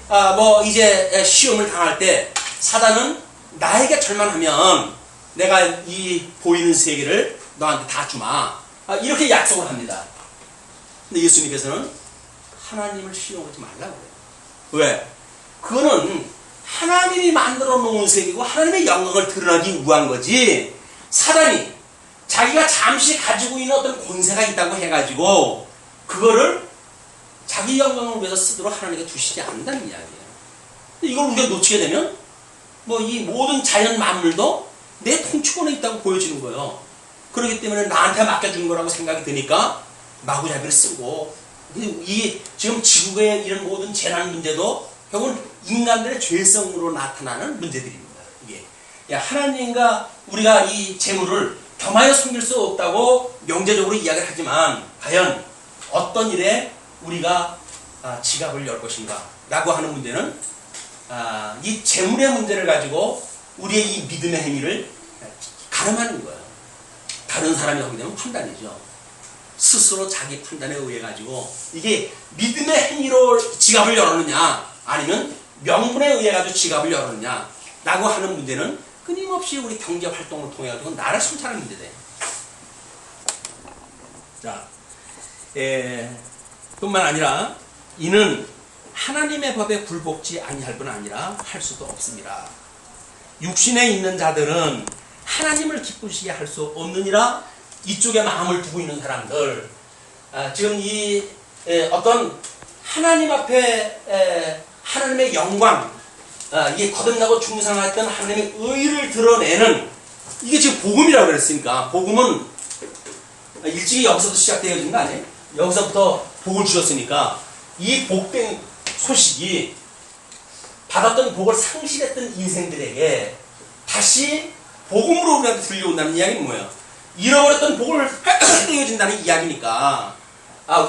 이제 시험을 당할 때 사단은 나에게 절만하면 내가 이 보이는 세계를 너한테 다 주마. 이렇게 약속을 합니다. 근데 예수님께서는 하나님을 시험하지 말라고 그래요. 왜? 그거는 하나님이 만들어 놓은 세계고 하나님의 영광을 드러나기 위한 거지 사단이 자기가 잠시 가지고 있는 어떤 권세가 있다고 해가지고 그거를 자기 영광을 위해서 쓰도록 하나님께 주시지 않는다는 이야기예요. 이걸 우리가 놓치게 되면 이 모든 자연 만물도 내 통치권에 있다고 보여지는 거예요. 그렇기 때문에 나한테 맡겨준 거라고 생각이 드니까 마구잡이를 쓰고 이 지금 지구에 이런 모든 재난 문제도 결국은 인간들의 죄성으로 나타나는 문제들입니다. 이게 하나님과 우리가 이 재물을 겸하여 섬길 수 없다고 명제적으로 이야기를 하지만 과연 어떤 일에 우리가 지갑을 열 것인가 라고 하는 문제는 이 재물의 문제를 가지고 우리의 이 믿음의 행위를 가늠하는 거예요. 다른 사람이 하게 되면 판단이죠. 스스로 자기 판단에 의해 가지고 이게 믿음의 행위로 지갑을 열었느냐 아니면 명분에 의해 가지고 지갑을 열었느냐 라고 하는 문제는 끊임없이 우리 경제 활동을 통해 가지고 나를 성찰하는 문제돼요. 자, 뿐만 아니라 이는 하나님의 법에 굴복지 아니할 뿐 아니라 할 수도 없습니다. 육신에 있는 자들은 하나님을 기쁘시게 할 수 없느니라. 이쪽에 마음을 두고 있는 사람들, 지금 이 어떤 하나님 앞에 하나님의 영광, 이게 거듭나고 중상했던 하나님의 의를 드러내는, 이게 지금 복음이라고 그랬으니까, 복음은 일찍이 여기서부터 시작되어진 거 아니에요? 여기서부터 복을 주셨으니까 이 복된 소식이 받았던 복을 상실했던 인생들에게 다시 복음으로 우리한테 들려온다는 이야기는 뭐예요? 잃어버렸던 복을 떼어진다는 이야기니까,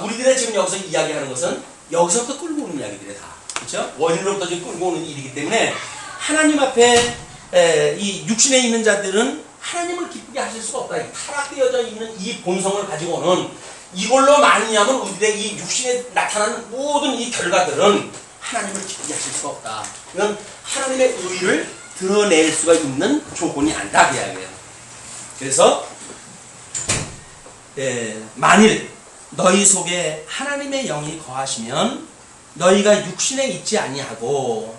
우리들의 지금 여기서 이야기하는 것은 여기서부터 끌고 오는 이야기들이에요, 다. 그렇죠? 원인으로부터 지금 끌고 오는 일이기 때문에 하나님 앞에 이 육신에 있는 자들은 하나님을 기쁘게 하실 수가 없다. 타락되어져 있는 이 본성을 가지고는 이걸로 말미암은 우리들의 이 육신에 나타나는 모든 이 결과들은 하나님을 기쁘게 하실 수가 없다. 이건 하나님의 의를 드러낼 수가 있는 조건이 아니다, 그 이야기예요. 그래서 만일 너희 속에 하나님의 영이 거하시면 너희가 육신에 있지 아니하고,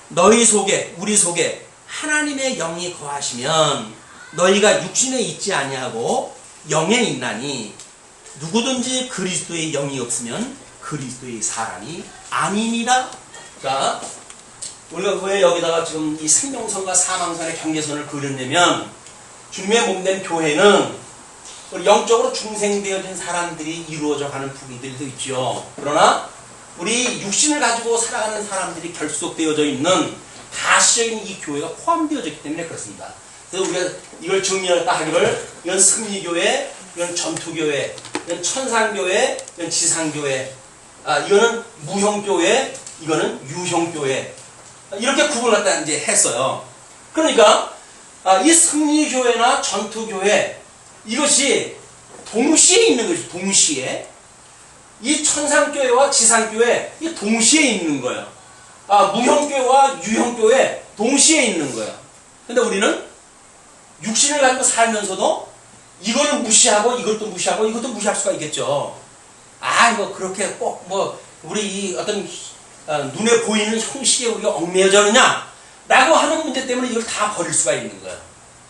너희 속에, 우리 속에 하나님의 영이 거하시면 너희가 육신에 있지 아니하고 영에 있나니 누구든지 그리스도의 영이 없으면 그리스도의 사람이 아니니라. 자, 우리가 왜 여기다가 지금 이 생명선과 사망선의 경계선을 그렸냐면, 주님의 몸된 교회는 영적으로 중생되어진 사람들이 이루어져 가는 부분들도 있죠. 그러나 우리 육신을 가지고 살아가는 사람들이 결속되어져 있는 가시적인 이 교회가 포함되어져 있기 때문에 그렇습니다. 그래서 우리가 이걸 정리하다 하기를, 이건 승리교회, 이건 전투교회, 이건 천상교회, 이건 지상교회, 이거는 무형교회, 이거는 유형교회, 이렇게 구분을 갖다 이제 했어요. 그러니까 이 승리교회나 전투교회, 이것이 동시에 있는 것이, 동시에 이 천상교회와 지상교회 이 동시에 있는 거예요. 무형교회와 유형교회 동시에 있는 거예요. 근데 우리는 육신을 가지고 살면서도 이거를 무시하고 이것도 무시하고 이것도 무시할 수가 있겠죠. 이거 그렇게 꼭 우리 이 어떤 눈에 보이는 형식에 우리가 얽매여져느냐 라고 하는 문제 때문에 이걸 다 버릴 수가 있는 거예요.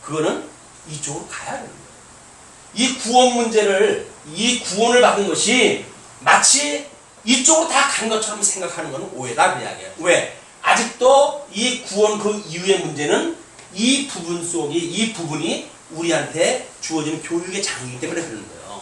그거는 이쪽으로 가야 되는 거예요. 이 구원 문제를, 이 구원을 받은 것이 마치 이쪽으로 다 간 것처럼 생각하는 것은 오해다, 그 이야기예요. 왜? 아직도 이 구원 그 이후의 문제는 이 부분 속에, 이 부분이 우리한테 주어지는 교육의 장이기 때문에 그러는 거예요.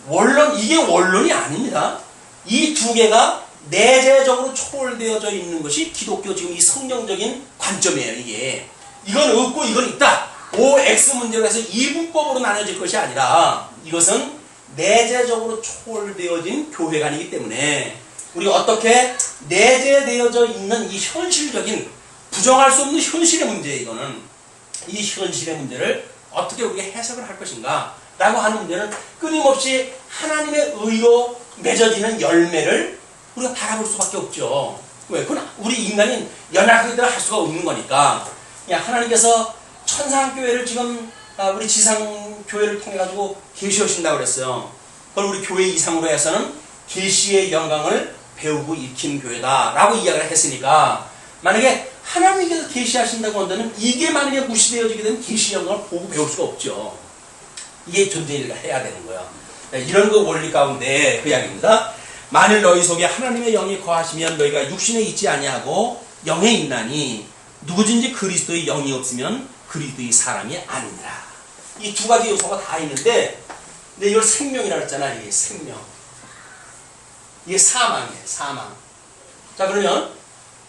원론, 이게 원론이 아닙니다. 이 두 개가 내재적으로 초월되어져 있는 것이 기독교 지금 이 성경적인 관점이에요, 이게. 이건 없고 이건 있다. OX 문제로 해서 이분법으로 나눠질 것이 아니라 이것은 내재적으로 초월되어진 교회관이기 때문에 우리가 어떻게 내재되어져 있는 이 현실적인, 부정할 수 없는 현실의 문제, 이거는 이 현실의 문제를 어떻게 우리가 해석을 할 것인가 라고 하는 문제는 끊임없이 하나님의 의로 맺어지는 열매를 우리가 바라볼 수밖에 없죠. 왜? 그건 우리 인간인 연약하게들 할 수가 없는 거니까. 하나님께서 천상교회를 지금 우리 지상교회를 통해 가지고 계시하신다고 그랬어요. 그걸 우리 교회 이상으로 해서는 계시의 영광을 배우고 익힌 교회다 라고 이야기를 했으니까, 만약에 하나님께서 계시하신다고 한다면 이게 만약에 무시되어지게 되면 계시의 영광을 보고 배울 수가 없죠. 이게 존재를 해야 되는 거예요. 이런 그 원리 가운데 그 이야기입니다. 만일 너희 속에 하나님의 영이 거하시면 너희가 육신에 있지 아니하고 영에 있나니 누구든지 그리스도의 영이 없으면 그리스도의 사람이 아니니라. 이 두 가지 요소가 다 있는데, 근데 이걸 생명이라고 했잖아. 이게 생명. 이게 사망이에요, 사망. 자, 그러면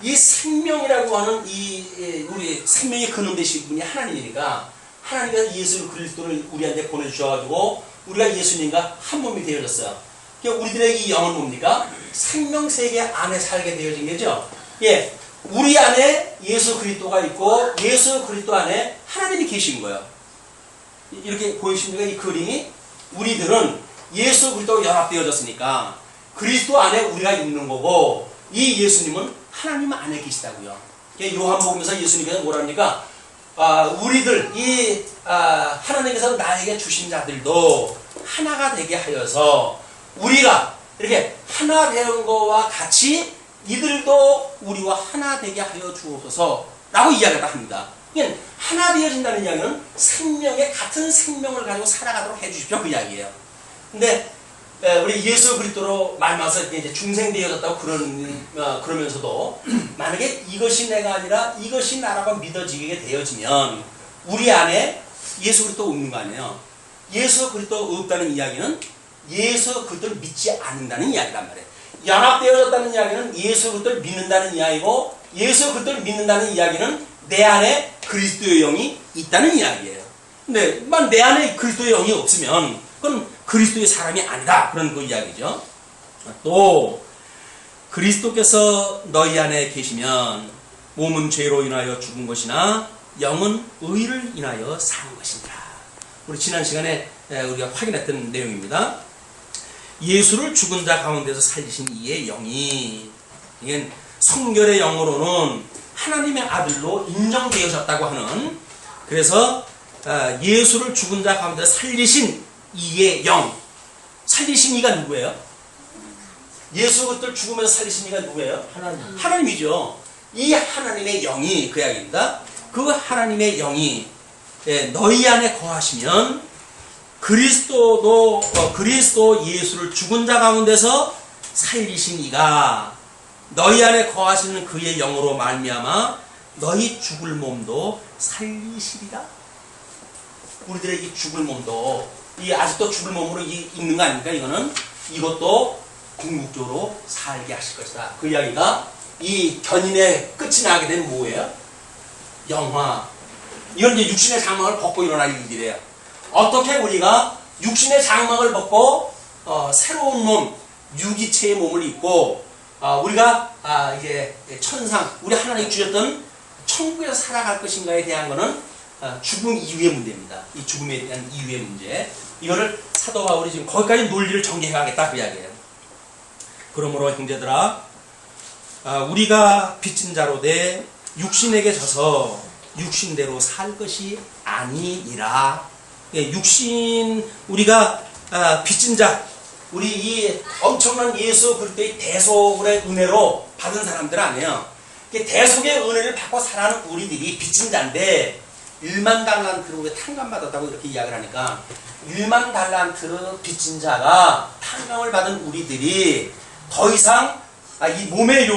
이 생명이라고 하는 우리 생명의 근원 되신 분이 하나님이니까 하나님께서 예수 그리스도를 우리한테 보내주셔가지고 우리가 예수님과 한 몸이 되어졌어요. 그러니까 우리들의 이 영은 뭡니까? 생명 세계 안에 살게 되어진 거죠. 예, 우리 안에 예수 그리스도가 있고 예수 그리스도 안에 하나님이 계신 거예요. 이렇게 보이십니까? 이 그림이 우리들은 예수 그리스도와 연합되어졌으니까 그리스도 안에 우리가 있는 거고 이 예수님은 하나님 안에 계시다고요. 요한복음에서 예수님께서 뭐라 합니까? 우리들 하나님께서 나에게 주신 자들도 하나가 되게 하여서 우리가 이렇게 하나 되는 거와 같이 이들도 우리와 하나 되게 하여 주옵소서 라고 이야기를 합니다. 그러니까 하나 되어진다는 이야기는 생명의 같은 생명을 가지고 살아가도록 해주십시오 그 이야기예요. 근데 우리 예수 그리스도로 말미암아서 이제 중생되어졌다고 그러면서도 만약에 이것이 내가 아니라 이것이 나라고 믿어지게 되어지면 우리 안에 예수 그리스도 없는 거 아니에요. 예수 그리스도 없다는 이야기는 예수 그리스도를 믿지 않는다는 이야기란 말이에요. 연합되어졌다는 이야기는 예수 그리스도를 믿는다는 이야기고 예수 그리스도를 믿는다는 이야기는 내 안에 그리스도의 영이 있다는 이야기예요. 근데 내 안에 그리스도의 영이 없으면 그건 그리스도의 사람이 아니다. 그런 그 이야기죠. 또 그리스도께서 너희 안에 계시면 몸은 죄로 인하여 죽은 것이나 영은 의를 인하여 사는 것이니라. 우리 지난 시간에 우리가 확인했던 내용입니다. 예수를 죽은 자 가운데서 살리신 이의 영이 이게 성결의 영으로는 하나님의 아들로 인정되어졌다고 하는 그래서 예수를 죽은 자 가운데 살리신 이의 영 살리신 이가 누구예요? 예수 그리스도를 죽으면서 살리신 이가 누구예요? 하나님이죠. 이 하나님의 영이 그 이야기입니다. 그 하나님의 영이 너희 안에 거하시면 그리스도 예수를 죽은 자 가운데서 살리신 이가 너희 안에 거하시는 그의 영으로 말미암아 너희 죽을 몸도 살리시리라. 우리들의 이 죽을 몸도 이 아직도 죽을 몸으로 있는 거 아닙니까? 이것도 궁극적으로 살게 하실 것이다. 그 이야기가 이 견인의 끝이 나게 되는 뭐예요? 영화. 이건 이제 육신의 장막을 벗고 일어날 일들이에요. 어떻게 우리가 육신의 장막을 벗고 새로운 몸, 유기체의 몸을 입고 우리가 이게 천상, 우리 하나님 주셨던 천국에서 살아갈 것인가에 대한 것은 죽음 이후의 문제입니다. 이 죽음에 대한 이후의 문제. 이거를 사도 바울이 지금 거기까지 논리를 전개해가겠다 그 이야기예요. 그러므로 형제들아, 우리가 빚진 자로 돼 육신에게 져서 육신대로 살 것이 아니니라. 육신 우리가 빚진 자, 우리 이 엄청난 예수 그리스도의 대속의 은혜로 받은 사람들 아니에요. 대속의 은혜를 받고 살아가는 우리들이 빚진 자인데 1만 달란트로 탕감받았다고 이렇게 이야기를 하니까 1만 달란트로 빚진 자가 탕감을 받은 우리들이 더 이상 이 몸의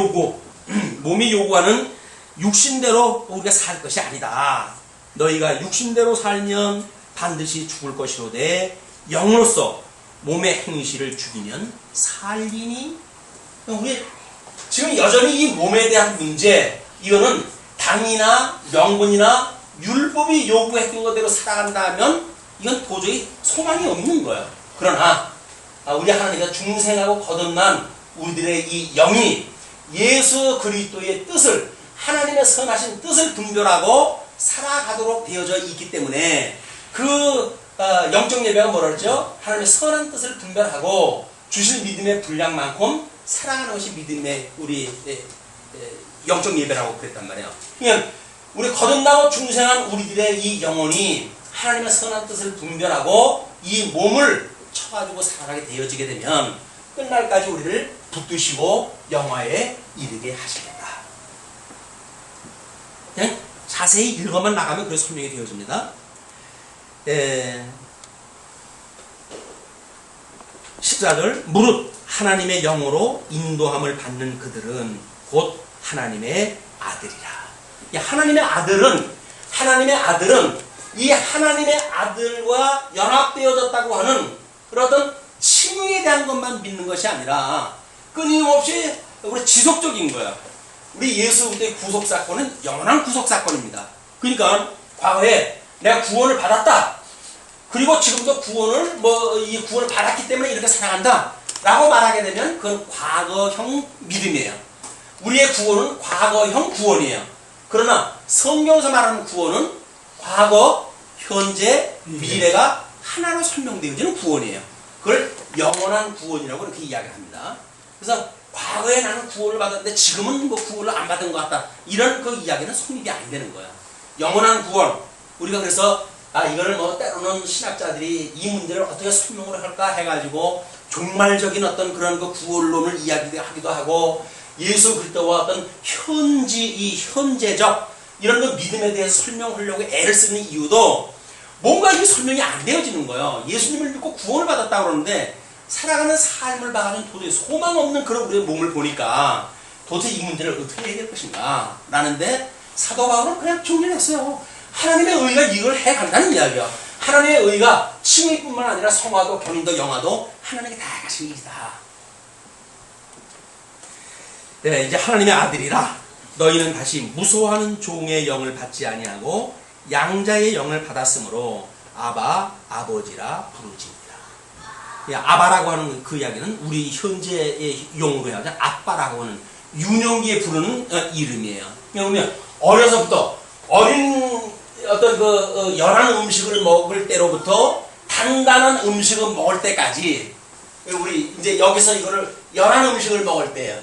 몸이 요구하는 육신대로 우리가 살 것이 아니다. 너희가 육신대로 살면 반드시 죽을 것이로되 영으로서 몸의 행실을 죽이면 살리니. 우리 지금 여전히 이 몸에 대한 문제, 이거는 당이나 명분이나 율법이 요구했던 것대로 살아간다면 이건 도저히 소망이 없는 거예요. 그러나 우리 하나님께서 중생하고 거듭난 우리들의 이 영이 예수 그리스도의 뜻을, 하나님의 선하신 뜻을 분별하고 살아가도록 되어져 있기 때문에 그 영적 예배가 뭐라 그러죠? 하나님의 선한 뜻을 분별하고 주실 믿음의 분량만큼 살아가는 것이 믿음의 우리 영적 예배라고 그랬단 말이에요. 그러니까 우리 거듭나고 중생한 우리들의 이 영혼이 하나님의 선한 뜻을 분별하고 이 몸을 쳐가지고 살아가게 되어지게 되면 끝날까지 우리를 붙드시고 영화에 이르게 하시겠다. 그냥 자세히 읽어만 나가면 그렇게 설명이 되어집니다. 14절 무릇 하나님의 영으로 인도함을 받는 그들은 곧 하나님의 아들이라. 하나님의 아들은 이 하나님의 아들과 연합되어졌다고 하는 그런 어떤 칭의에 대한 것만 믿는 것이 아니라 끊임없이 우리 지속적인 거야. 우리 예수 그리스도의 구속 사건은 영원한 구속 사건입니다. 그러니까 과거에 내가 구원을 받았다. 그리고 지금도 구원을 이 구원을 받았기 때문에 이렇게 살아간다. 라고 말하게 되면 그건 과거형 믿음이에요. 우리의 구원은 과거형 구원이에요. 그러나 성경에서 말하는 구원은 과거, 현재, 미래가 하나로 설명되어지는 구원이에요. 그걸 영원한 구원이라고 이렇게 이야기를 합니다. 그래서 과거에 나는 구원을 받았는데 지금은 뭐 구원을 안 받은 것 같다. 이런 그 이야기는 성립이 안 되는 거야. 영원한 구원. 우리가 그래서 이거를 때로는 신학자들이 이 문제를 어떻게 설명을 할까 해가지고 종말적인 어떤 그런 그 구원론을 이야기하기도 하고 예수 그리스도와 어떤 현재적 이런 그 믿음에 대해서 설명하려고 애를 쓰는 이유도 뭔가 이게 설명이 안 되어지는 거예요. 예수님을 믿고 구원을 받았다고 그러는데 살아가는 삶을 봐가는 도저히 소망 없는 그런 우리의 몸을 보니까 도대체 이 문제를 어떻게 해야 될 것인가 라는데 사도 바울은 그냥 정리했어요. 하나님의 의가 이걸 해간다는 이야기야. 하나님의 의가 칭의뿐만 아니라 성화도 견인도 영화도 하나님이 다 가신 일이다. 네, 이제 하나님의 아들이라 너희는 다시 무소하는 종의 영을 받지 아니하고 양자의 영을 받았으므로 아바 아버지라 부르지니라. 아바라고 하는 그 이야기는 우리 현재의 용어로 해야죠. 아빠라고 하는 유년기에 부르는 이름이에요. 그러면 어려서부터 어린 어떤 연한 음식을 먹을 때로부터 단단한 음식을 먹을 때까지 우리 이제 여기서 이거를 연한 음식을 먹을 때예요.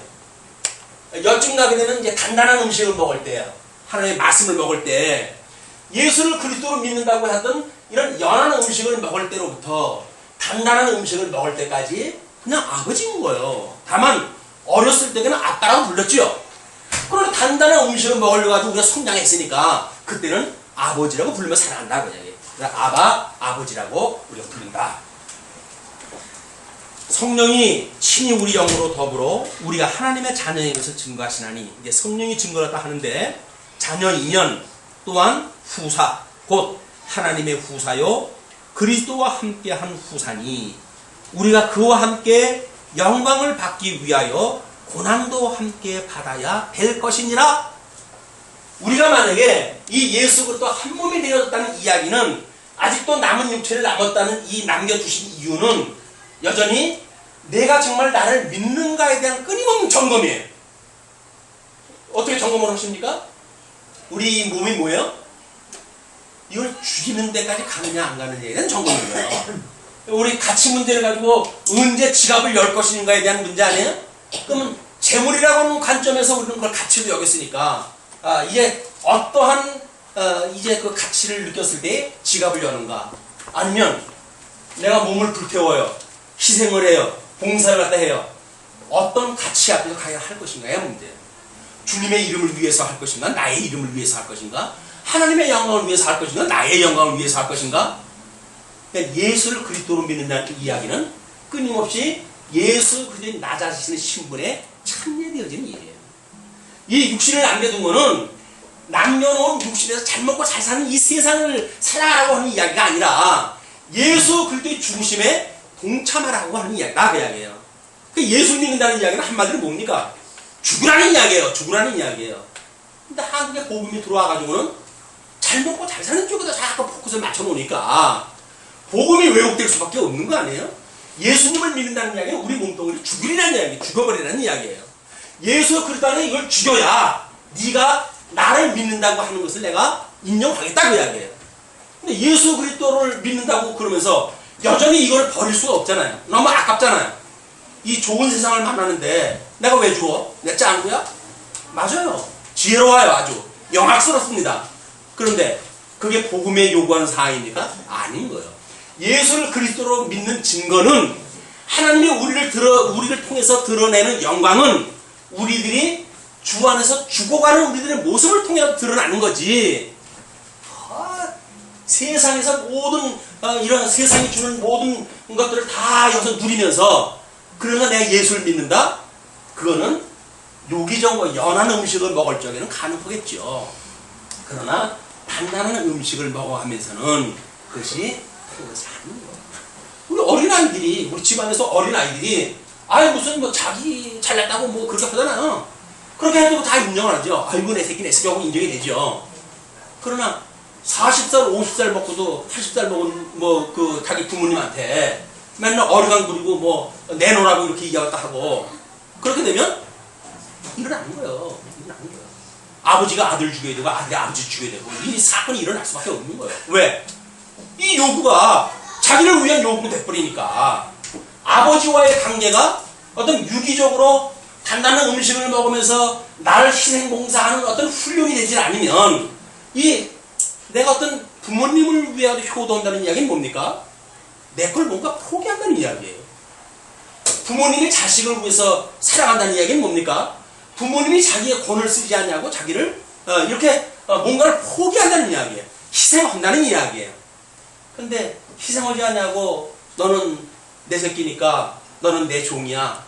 여쯤 가게 되면 이제 단단한 음식을 먹을 때예요. 하나님의 말씀을 먹을 때 예수를 그리스도로 믿는다고 했던 이런 연한 음식을 먹을 때로부터 단단한 음식을 먹을 때까지 그냥 아버지인 거예요. 다만 어렸을 때는 아빠라고 불렀죠. 그런데 단단한 음식을 먹으려고 하도 우리가 성장했으니까 그때는 아버지라고 부르면 살아간다고 이야기해요. 아바, 아버지라고 우리가 부른다. 성령이 친히 우리 영으로 더불어 우리가 하나님의 자녀인 것을 증거하시나니 이제 성령이 증거를 하는데 자녀이면 또한 후사 곧 하나님의 후사요 그리스도와 함께한 후사니 우리가 그와 함께 영광을 받기 위하여 고난도 함께 받아야 될 것이니라. 우리가 만약에 이 예수 그리스도 한 몸이 되어졌다는 이야기는 아직도 남은 육체를 남았다는 이 남겨주신 이유는 여전히 내가 정말 나를 믿는가에 대한 끊임없는 점검이에요. 어떻게 점검을 하십니까? 우리 몸이 뭐예요? 이걸 죽이는 데까지 가느냐 안 가느냐에 대한 점검이에요. 우리 가치 문제를 가지고 언제 지갑을 열 것인가에 대한 문제 아니에요? 그러면 재물이라고 하는 관점에서 우리는 그걸 가치로 여겼으니까 이제 어떠한 이제 그 가치를 느꼈을 때 지갑을 여는가 아니면 내가 몸을 불태워요. 희생을 해요. 봉사를 갖다 해요. 어떤 가치 앞에서 가야 할 것인가의 문제예요. 주님의 이름을 위해서 할 것인가? 나의 이름을 위해서 할 것인가? 하나님의 영광을 위해서 할 것인가? 나의 영광을 위해서 할 것인가? 그러니까 예수를 그리스도로 믿는다는 이야기는 끊임없이 예수 그리스도의 나 자신의 신분에 참여되어지는 일이에요. 이 육신을 남겨둔 거는 남겨놓은 육신에서 잘 먹고 잘 사는 이 세상을 살아가라고 하는 이야기가 아니라 예수 그리스도의 죽으심에 동참하라고 하는 이야기다 그 이야기예요. 그러니까 예수 믿는다는 이야기는 한마디로 뭡니까? 죽으라는 이야기예요. 죽으라는 이야기예요. 근데 한국에 복음이 들어와가지고는 잘 먹고 잘 사는 쪽에다 자꾸 포커스를 맞춰놓으니까 복음이 왜곡될 수밖에 없는 거 아니에요? 예수님을 믿는다는 이야기는 우리 몸뚱이를 죽이라는 이야기, 죽여버리라는 이야기예요. 예수 그리스도는 이걸 죽여야 네가 나를 믿는다고 하는 것을 내가 인정하겠다 그 이야기예요. 근데 예수 그리스도를 믿는다고 그러면서 여전히 이걸 버릴 수가 없잖아요. 너무 아깝잖아요. 이 좋은 세상을 만나는데 내가 왜 줘? 내 짱구야? 맞아요. 지혜로워요. 아주 영악스럽습니다. 그런데 그게 복음에 요구하는 사항입니까? 아닌 거예요. 예수를 그리스도로 믿는 증거는 하나님이 우리를 통해서 드러내는 영광은 우리들이 주 안에서 죽어가는 우리들의 모습을 통해 드러나는 거지. 세상에서 모든 이런 세상이 주는 모든 것들을 다 여기서 누리면서 그러나 내가 예수를 믿는다? 그거는 요기적 연한 음식을 먹을 적에는 가능하겠죠. 그러나 단단한 음식을 먹어가면서는 그것이 사는 거예요. 우리 어린아이들이 우리 집안에서 어린아이들이 무슨 자기 잘났다고 그렇게 하잖아요. 그렇게 해도 다 인정을 하죠. 아이고 내 새끼 내 새끼하고 인정이 되죠. 그러나 40살 50살 먹고도 80살 먹은 뭐 그 자기 부모님한테 맨날 어리광 부리고 뭐 내놓으라고 이렇게 얘기하다 하고 그렇게 되면 일어나는 거예요. 일어나는 거예요. 아버지가 아들 죽여야 되고 아들이 아버지 죽여야 되고 이 사건이 일어날 수밖에 없는 거예요. 왜? 이 요구가 자기를 위한 요구로 돼버리니까 아버지와의 관계가 어떤 유기적으로 단단한 음식을 먹으면서 나를 희생봉사하는 어떤 훈련이 되지 않으면 이 내가 어떤 부모님을 위하여 효도한다는 이야기는 뭡니까? 내 걸 뭔가 포기한다는 이야기예요. 부모님이 자식을 위해서 사랑한다는 이야기는 뭡니까? 부모님이 자기의 권을 쓰지 않냐고 자기를 이렇게 뭔가를 포기한다는 이야기예요. 희생한다는 이야기예요. 근데 희생하지 않냐고 너는 내 새끼니까 너는 내 종이야.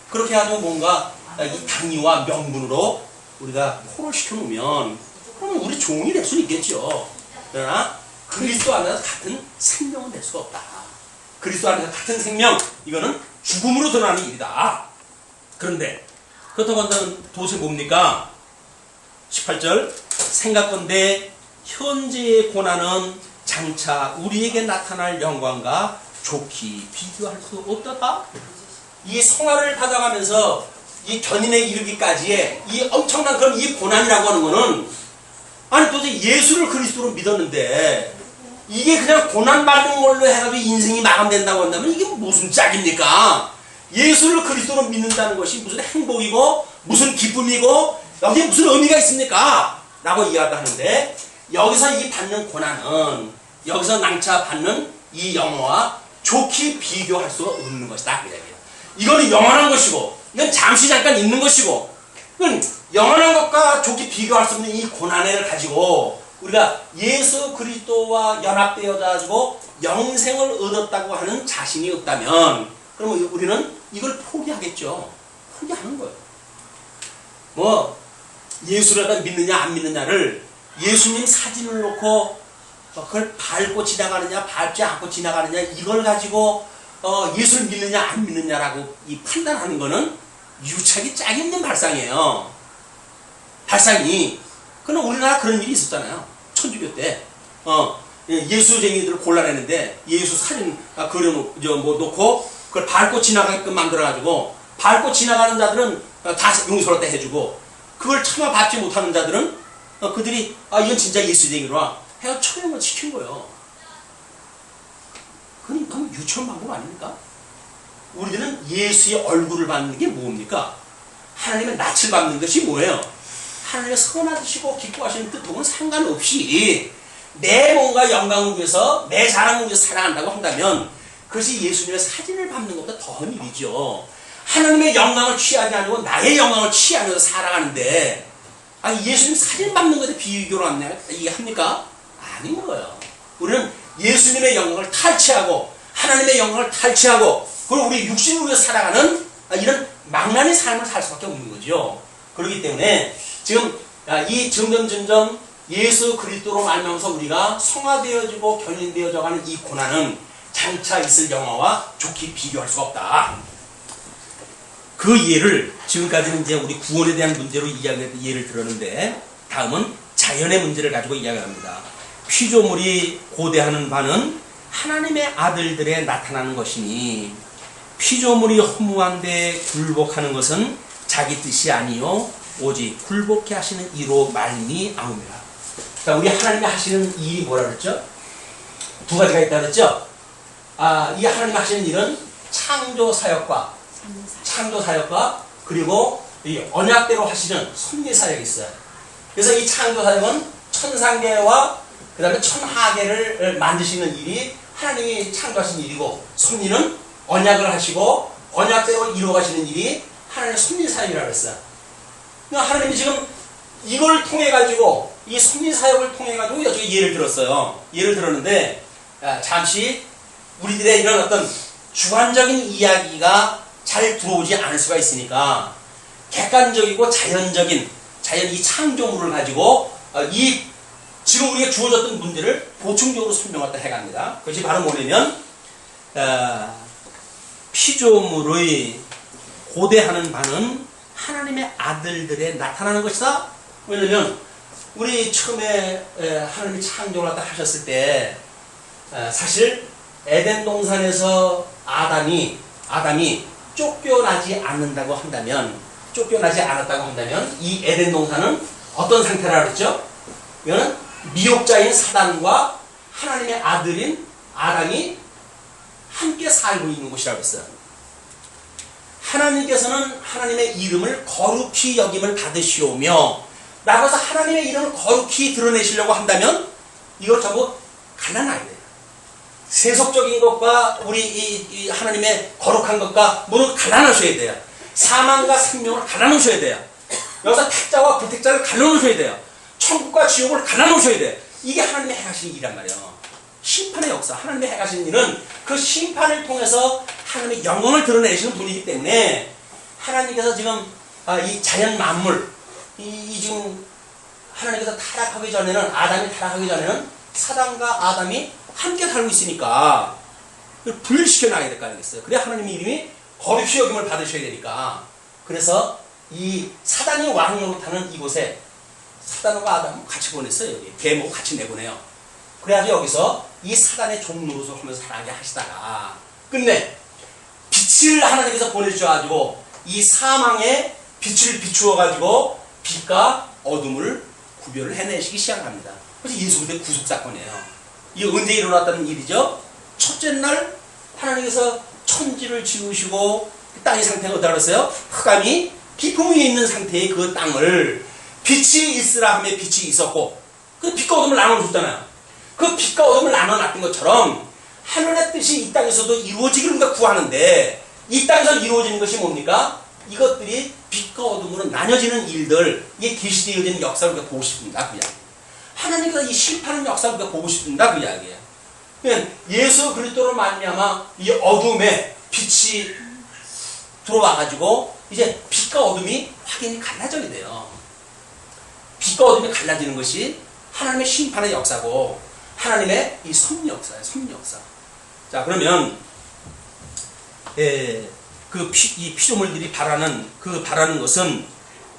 그렇게 하고 뭔가 이 당위와 명분으로 우리가 포를 시켜놓으면 그러면 우리 종이 될 수는 있겠죠. 그러나 그리스도 안에서 같은 생명은 될 수가 없다. 그리스도 안에서 같은 생명, 이거는 죽음으로 드러나는 일이다. 그런데 그렇다고 한다면 도대체 뭡니까? 18절 생각건대 현재의 고난은 장차 우리에게 나타날 영광과 좋게 비교할 수 없다. 이 성화를 받아가면서 이 견인에 이르기까지의 이 엄청난 그런 이 고난이라고 하는 거는 아니 도대체 예수를 그리스도로 믿었는데 이게 그냥 고난받는 걸로 해가지고 인생이 마감된다고 한다면 이게 무슨 짝입니까? 예수를 그리스도로 믿는다는 것이 무슨 행복이고 무슨 기쁨이고 여기에 무슨 의미가 있습니까? 라고 이야기를 하는데 여기서 이 받는 고난은 여기서 낭차 받는 이 영화와 좋게 비교할 수가 없는 것이다. 이거는 영원한 것이고 이건 잠시 잠깐 있는 것이고 이건 영원한 것과 좋게 비교할 수 없는 이 고난을 가지고 우리가 예수 그리스도와 연합되어 가지고 영생을 얻었다고 하는 자신이 없다면 그러면 우리는 이걸 포기하겠죠. 포기하는 거예요. 뭐 예수를 믿느냐 안 믿느냐를 예수님 사진을 놓고 그걸 밟고 지나가느냐 밟지 않고 지나가느냐 이걸 가지고 예수를 믿느냐 안 믿느냐라고 이 판단하는 거는 유착이 짝이 없는 발상이에요. 발상이. 그럼 우리나라 그런 일이 있었잖아요. 천주교 때 예수쟁이들을 골라내는데 예수 사진 놓고 그걸 밟고 지나가게끔 만들어가지고 밟고 지나가는 자들은 다 용서를 때 해주고 그걸 차마 밟지 못하는 자들은 그들이 이건 진짜 예수쟁이로와 해서 처형을 시킨 거예요. 그건 너무 유치한 방법 아닙니까? 우리들은 예수의 얼굴을 받는 게 뭡니까? 하나님의 낯을 받는 것이 뭐예요? 하나님의 선하시고 기뻐하시는 뜻하고는 상관없이 내 몸과 영광을 위해서 내 자랑을 위해서 사랑한다고 한다면 그것이 예수님의 사진을 밟는 것보다 더한 일이죠. 하나님의 영광을 취하지 않고 나의 영광을 취하면서 살아가는데 예수님 사진 밟는 것에 비교를 하냐 이게 합니까? 아닌 거예요. 우리는 예수님의 영광을 탈취하고 하나님의 영광을 탈취하고 그리고 우리 육신을 위해서 살아가는 이런 망나니 삶을 살 수밖에 없는 거죠. 그렇기 때문에 지금 이 점점 예수 그리스도로 말미암아서 우리가 성화되어지고 견인되어져가는 이 고난은 장차 있을 영화와 좋게 비교할 수가 없다. 그 예를 지금까지는 이제 우리 구원에 대한 문제로 예를 들었는데 다음은 자연의 문제를 가지고 이야기합니다. 피조물이 고대하는 바는 하나님의 아들들에 나타나는 것이니 피조물이 허무한데 굴복하는 것은 자기 뜻이 아니요 오직 굴복해 하시는 이로 말미암음이라. 자, 우리 하나님이 하시는 일이 뭐라 그랬죠? 두 가지가 있다 그랬죠? 이 하나님이 하시는 일은 창조 사역과 그리고 이 언약대로 하시는 섭리 사역이 있어요. 그래서 이 창조 사역은 천상계와 그 다음에 천하계를 만드시는 일이 하나님이 창조하신 일이고 섭리는 언약을 하시고 언약대로 이루어가시는 일이 하나님의 섭리 사역이라고 했어요. 그러니까 하나님이 지금 이걸 통해 가지고 이 섭리 사역을 통해 가지고 여기 예를 들었어요. 예를 들었는데 잠시 우리들의 이런 어떤 주관적인 이야기가 잘 들어오지 않을 수가 있으니까 객관적이고 자연 이 창조물을 가지고 이 지금 우리가 주어졌던 문제를 보충적으로 설명하다 해갑니다. 그것이 바로 뭐냐면 피조물의 고대하는 바는 하나님의 아들들에 나타나는 것이다. 왜냐면 우리 처음에 하나님이 창조를 갖다 하셨을 때 사실 에덴 동산에서 아담이 쫓겨나지 않았다고 한다면 이 에덴 동산은 어떤 상태라 그랬죠? 이거는 미혹자인 사단과 하나님의 아들인 아담이 함께 살고 있는 곳이라고 했어요. 하나님께서는 하나님의 이름을 거룩히 여김을 받으시오며 나가서 하나님의 이름을 거룩히 드러내시려고 한다면 이걸 전부 갈라놔야 돼요. 세속적인 것과 우리 이 하나님의 거룩한 것과 모두 갈라놓으셔야 돼요. 사망과 생명을 갈라놓으셔야 돼요. 여기서 택자와 불택자를 갈라놓으셔야 돼요. 천국과 지옥을 갈라놓으셔야 돼요. 이게 하나님의 행하신 일이란 말이에요. 심판의 역사, 하나님의 행하신 일은 그 심판을 통해서 하나님의 영광을 드러내시는 분이기 때문에 하나님께서 지금 이 자연 만물, 지금 하나님께서 타락하기 전에는 아담이 타락하기 전에는 사단과 아담이 함께 살고 있으니까 분리시켜 놔야 될 거 아니겠어요? 그래야 하나님의 이름이 거룩히 여김을 받으셔야 되니까. 그래서 이 사단이 왕노릇하는 이곳에 사단과 아담을 같이 보냈어요. 여기 계모 같이 내보내요. 그래가지고 여기서 이 사단의 종노릇을 하면서 살아가게 하시다가 끝내 빛을 하나님께서 보내주셔가지고 이 사망에 빛을 비추어가지고 빛과 어둠을 구별을 해내시기 시작합니다. 그래서 예수 그리스도의 구속사건이에요. 이게 언제 일어났다는 일이죠? 첫째 날 하나님께서 천지를 지으시고 땅의 상태가 어디다 그랬어요? 흑암이 깊음 위에 있는 상태의 그 땅을 빛이 있으라 하며 빛이 있었고 그 빛과 어둠을 나눠줬잖아요. 그 빛과 어둠을 나눠놨던 것처럼 하늘의 뜻이 이 땅에서도 이루어지기를 우리가 구하는데 이 땅에서 이루어지는 것이 뭡니까? 이것들이 빛과 어둠으로 나뉘어지는 일들, 이게 계시되어지는 역사를 우리가 보고 싶습니다. 그 이야기. 하나님께서 이 심판의 역사를 우리가 보고 싶습니다. 그 이야기예요. 그러니까 예수 그리스도로 말미암아 이 어둠에 빛이 들어와가지고 이제 빛과 어둠이 확연히 갈라져야 돼요. 빛과 어둠이 갈라지는 것이 하나님의 심판의 역사고 하나님의 이 섭리 역사예요. 섭리 역사. 자, 그러면 이 피조물들이 바라는 것은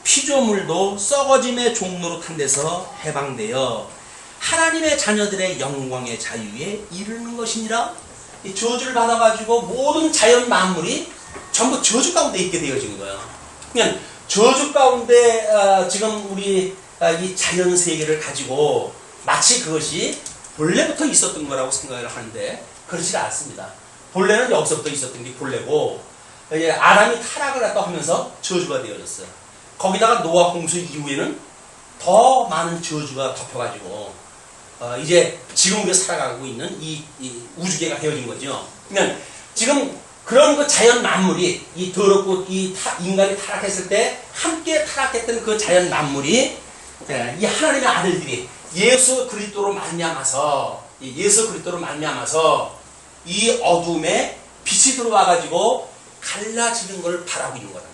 피조물도 썩어짐의 종로로 탄 데서 해방되어 하나님의 자녀들의 영광의 자유에 이르는 것이니라. 이 저주를 받아가지고 모든 자연 만물이 전부 저주 가운데 있게 되어진 거예요. 그냥 저주 가운데 지금 우리 이 자연 세계를 가지고 마치 그것이 본래부터 있었던 거라고 생각을 하는데 그렇지 않습니다. 본래는 여기서부터 있었던 게 본래고 아담이 타락을 했다고 하면서 저주가 되어졌어요. 거기다가 노아 홍수 이후에는 더 많은 저주가 덮여가지고 이제 지금 우리가 살아가고 있는 이 우주계가 되어진 거죠. 그러면 지금 그런 그 자연 만물이 이 더럽고 인간이 타락했을 때 함께 타락했던 그 자연 만물이 이 하나님의 아들들이 예수 그리스도로 말미암아서 이 어둠에 빛이 들어와가지고 갈라지는 걸 바라고 있는 거다.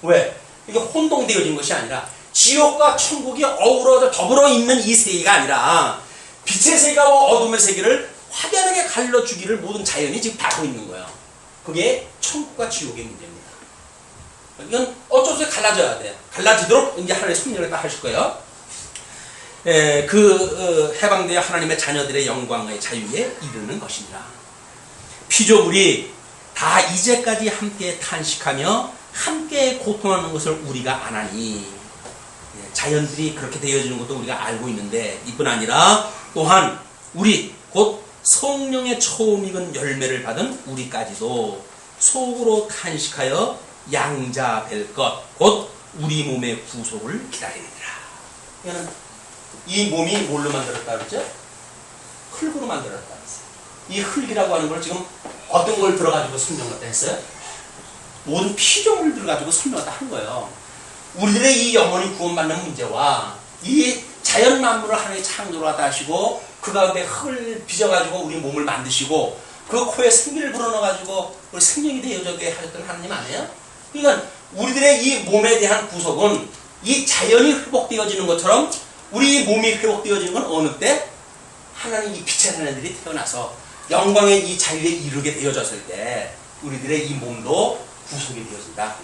왜? 이게 혼동되어진 것이 아니라 지옥과 천국이 어우러져 더불어 있는 이 세계가 아니라 빛의 세계와 어둠의 세계를 확연하게 갈라주기를 모든 자연이 지금 바라고 있는 거예요. 그게 천국과 지옥의 문제입니다. 이건 어쩔 수 없이 갈라져야 돼요. 갈라지도록 이제 하나님의 섭리를 다 하실 거예요. 해방되어 하나님의 자녀들의 영광의 자유에 이르는 것이니라. 피조물이 다 이제까지 함께 탄식하며 함께 고통하는 것을 우리가 아나니 자연들이 그렇게 되어지는 것도 우리가 알고 있는데 이뿐 아니라 또한 우리 곧 성령의 처음 익은 열매를 받은 우리까지도 속으로 탄식하여 양자될 것 곧 우리 몸의 구속을 기다리느니라. 이 몸이 뭘로 만들었다 그랬죠? 흙으로 만들었다 그랬어요. 이 흙이라고 하는 걸 지금 어떤 걸 들어가지고 설명했다 했어요? 모든 피조물들 가지고 설명했다 한 거예요. 우리들의 이 영혼이 구원받는 문제와 이 자연 만물을 하나님의 창조를 하다 하시고 그 가운데 흙을 빚어가지고 우리 몸을 만드시고 그 코에 생기를 불어넣어가지고 우리 생명이 되어지게 하셨던 하나님 아니에요? 그러니까 우리들의 이 몸에 대한 구속은 이 자연이 회복되어지는 것처럼 우리 몸이 회복되어지는 건 어느 때? 하나님 이 빛의 하나님들이 태어나서 영광의 이 자유에 이르게 되어졌을 때 우리들의 이 몸도 구속이 되어진다.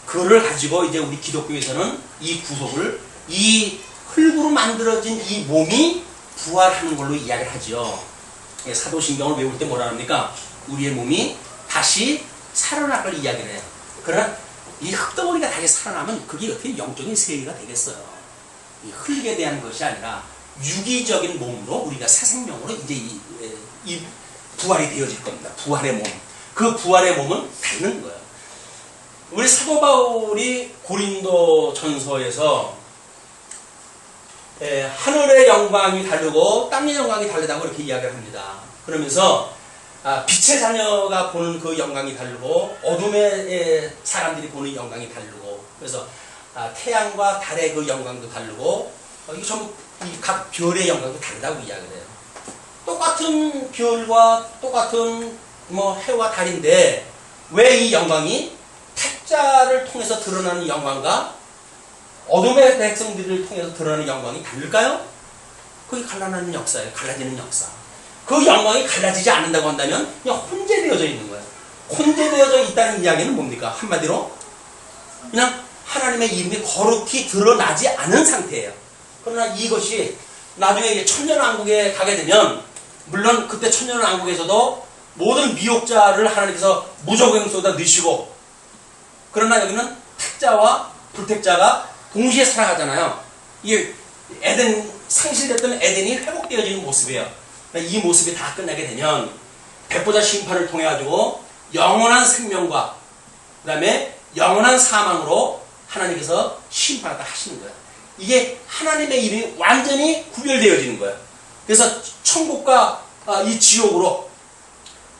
그거를 가지고 이제 우리 기독교에서는 이 구속을 이 흙으로 만들어진 이 몸이 부활하는 걸로 이야기를 하죠. 사도신경을 외울 때 뭐라 합니까? 우리의 몸이 다시 살아날 걸 이야기를 해요. 그러나 이 흙덩어리가 다시 살아나면 그게 어떻게 영적인 세계가 되겠어요. 이 흙에 대한 것이 아니라 유기적인 몸으로 우리가 새 생명으로 이제 이 부활이 되어질 겁니다. 부활의 몸. 그 부활의 몸은 다른 거예요. 우리 사도 바울이 고린도 전서에서 하늘의 영광이 다르고 땅의 영광이 다르다고 이렇게 이야기를 합니다. 그러면서 빛의 자녀가 보는 그 영광이 다르고 어둠의 사람들이 보는 영광이 다르고 그래서 태양과 달의 그 영광도 다르고 이게 전부 각 별의 영광도 다르다고 이야기를 해요. 똑같은 별과 똑같은 해와 달인데 왜 이 영광이 태자를 통해서 드러나는 영광과 어둠의 백성들을 통해서 드러나는 영광이 다를까요? 그게 갈라지는 역사예요. 갈라지는 역사. 그 영광이 갈라지지 않는다고 한다면 그냥 혼재되어져 있는 거예요. 혼재되어져 있다는 이야기는 뭡니까? 한마디로 그냥 하나님의 이름이 거룩히 드러나지 않은 상태예요. 그러나 이것이 나중에 이제 천년왕국에 가게 되면 물론 그때 천년왕국에서도 모든 미혹자를 하나님께서 무적행 속에다 넣으시고 그러나 여기는 택자와 불택자가 동시에 살아가잖아요. 이게 에덴 상실됐던 에덴이 회복되어지는 모습이에요. 이 모습이 다 끝나게 되면 백보자 심판을 통해 가지고 영원한 생명과 그 다음에 영원한 사망으로 하나님께서 심판하다 하시는 거예요. 이게 하나님의 이름이 완전히 구별되어지는 거예요. 그래서 천국과 이 지옥으로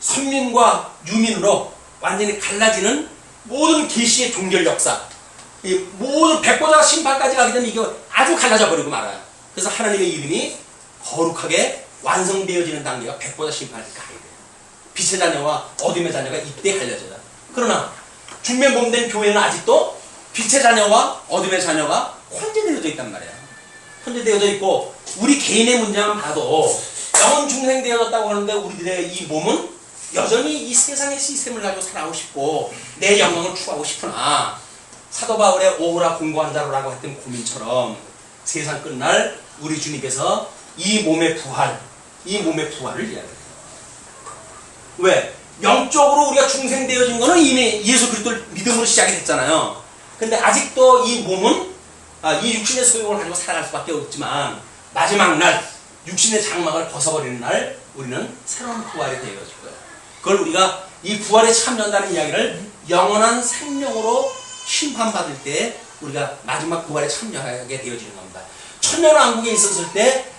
선민과 유민으로 완전히 갈라지는 모든 계시의 종결 역사, 이 모든 백보자 심판까지 가게 되면 이게 아주 갈라져 버리고 말아요. 그래서 하나님의 이름이 거룩하게 완성되어지는 단계가 백보자 심판까지 가게 돼요. 빛의 자녀와 어둠의 자녀가 이때 갈려져요. 그러나 중매범된 교회는 아직도 빛의 자녀와 어둠의 자녀가 혼재되어져 있단 말이에요. 혼재되어져 있고 우리 개인의 문제만 봐도 영원 중생되어졌다고 하는데 우리들의 이 몸은 여전히 이 세상의 시스템을 가지고 살아가고 싶고 내 영광을 추구하고 싶으나 사도 바울의 오호라 공고한 자로라고 했던 고민처럼 세상 끝날 우리 주님께서 이 몸의 부활을 이야기해요. 왜? 영적으로 우리가 중생되어진 거는 이미 예수 그리스도를 믿음으로 시작이 됐잖아요. 근데 아직도 이 몸은 이 육신의 소욕을 가지고 살아갈 수밖에 없지만 마지막 날 육신의 장막을 벗어버리는 날 우리는 새로운 부활이 되어질 거예요. 그걸 우리가 이 부활에 참여한다는 이야기를 영원한 생명으로 심판받을 때 우리가 마지막 부활에 참여하게 되어지는 겁니다. 천년왕국에 있었을 때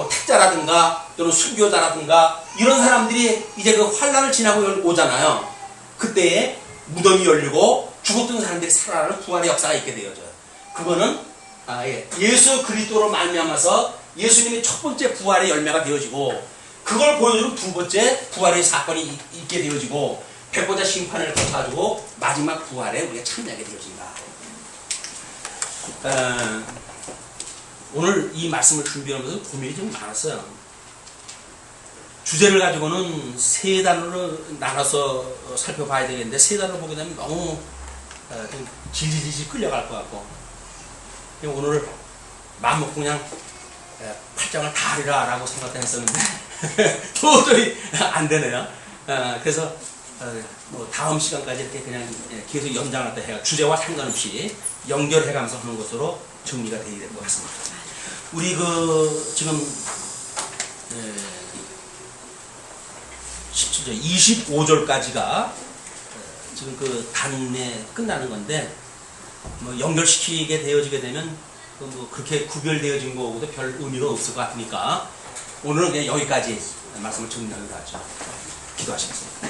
택자라든가 또는 순교자라든가 이런 사람들이 이제 그 환란을 지나고 오잖아요. 그때에 무덤이 열리고 죽었던 사람들이 살아나는 부활의 역사가 있게 되어져요. 그거는 예수 그리스도로 말미암아서 예수님이 첫 번째 부활의 열매가 되어지고 그걸 보여주는 두 번째 부활의 사건이 있게 되어지고 백보자 심판을 거쳐가지고 마지막 부활에 우리가 참여하게 되어진다. 오늘 이 말씀을 준비하면서 고민이 좀 많았어요. 주제를 가지고는 세 단어로 나눠서 살펴봐야 되겠는데 세 단어로 보게 되면 너무 좀 질질 끌려갈 것 같고 오늘 마음 먹고 그냥 8장을 다 하리라 라고 생각했었는데 도저히 안 되네요. 그래서 다음 시간까지 이렇게 그냥 계속 연장하다 해요. 주제와 상관없이 연결해가면서 하는 것으로 정리가 되어야 될 것 같습니다. 우리 지금 17절, 25절까지가 지금 그 단에 끝나는 건데 연결시키게 되어지게 되면 그렇게 구별되어진 거하고도 별 의미가 없을 것 같으니까 오늘은 그냥 여기까지 말씀을 정리하기로 하죠. 기도하시겠습니다.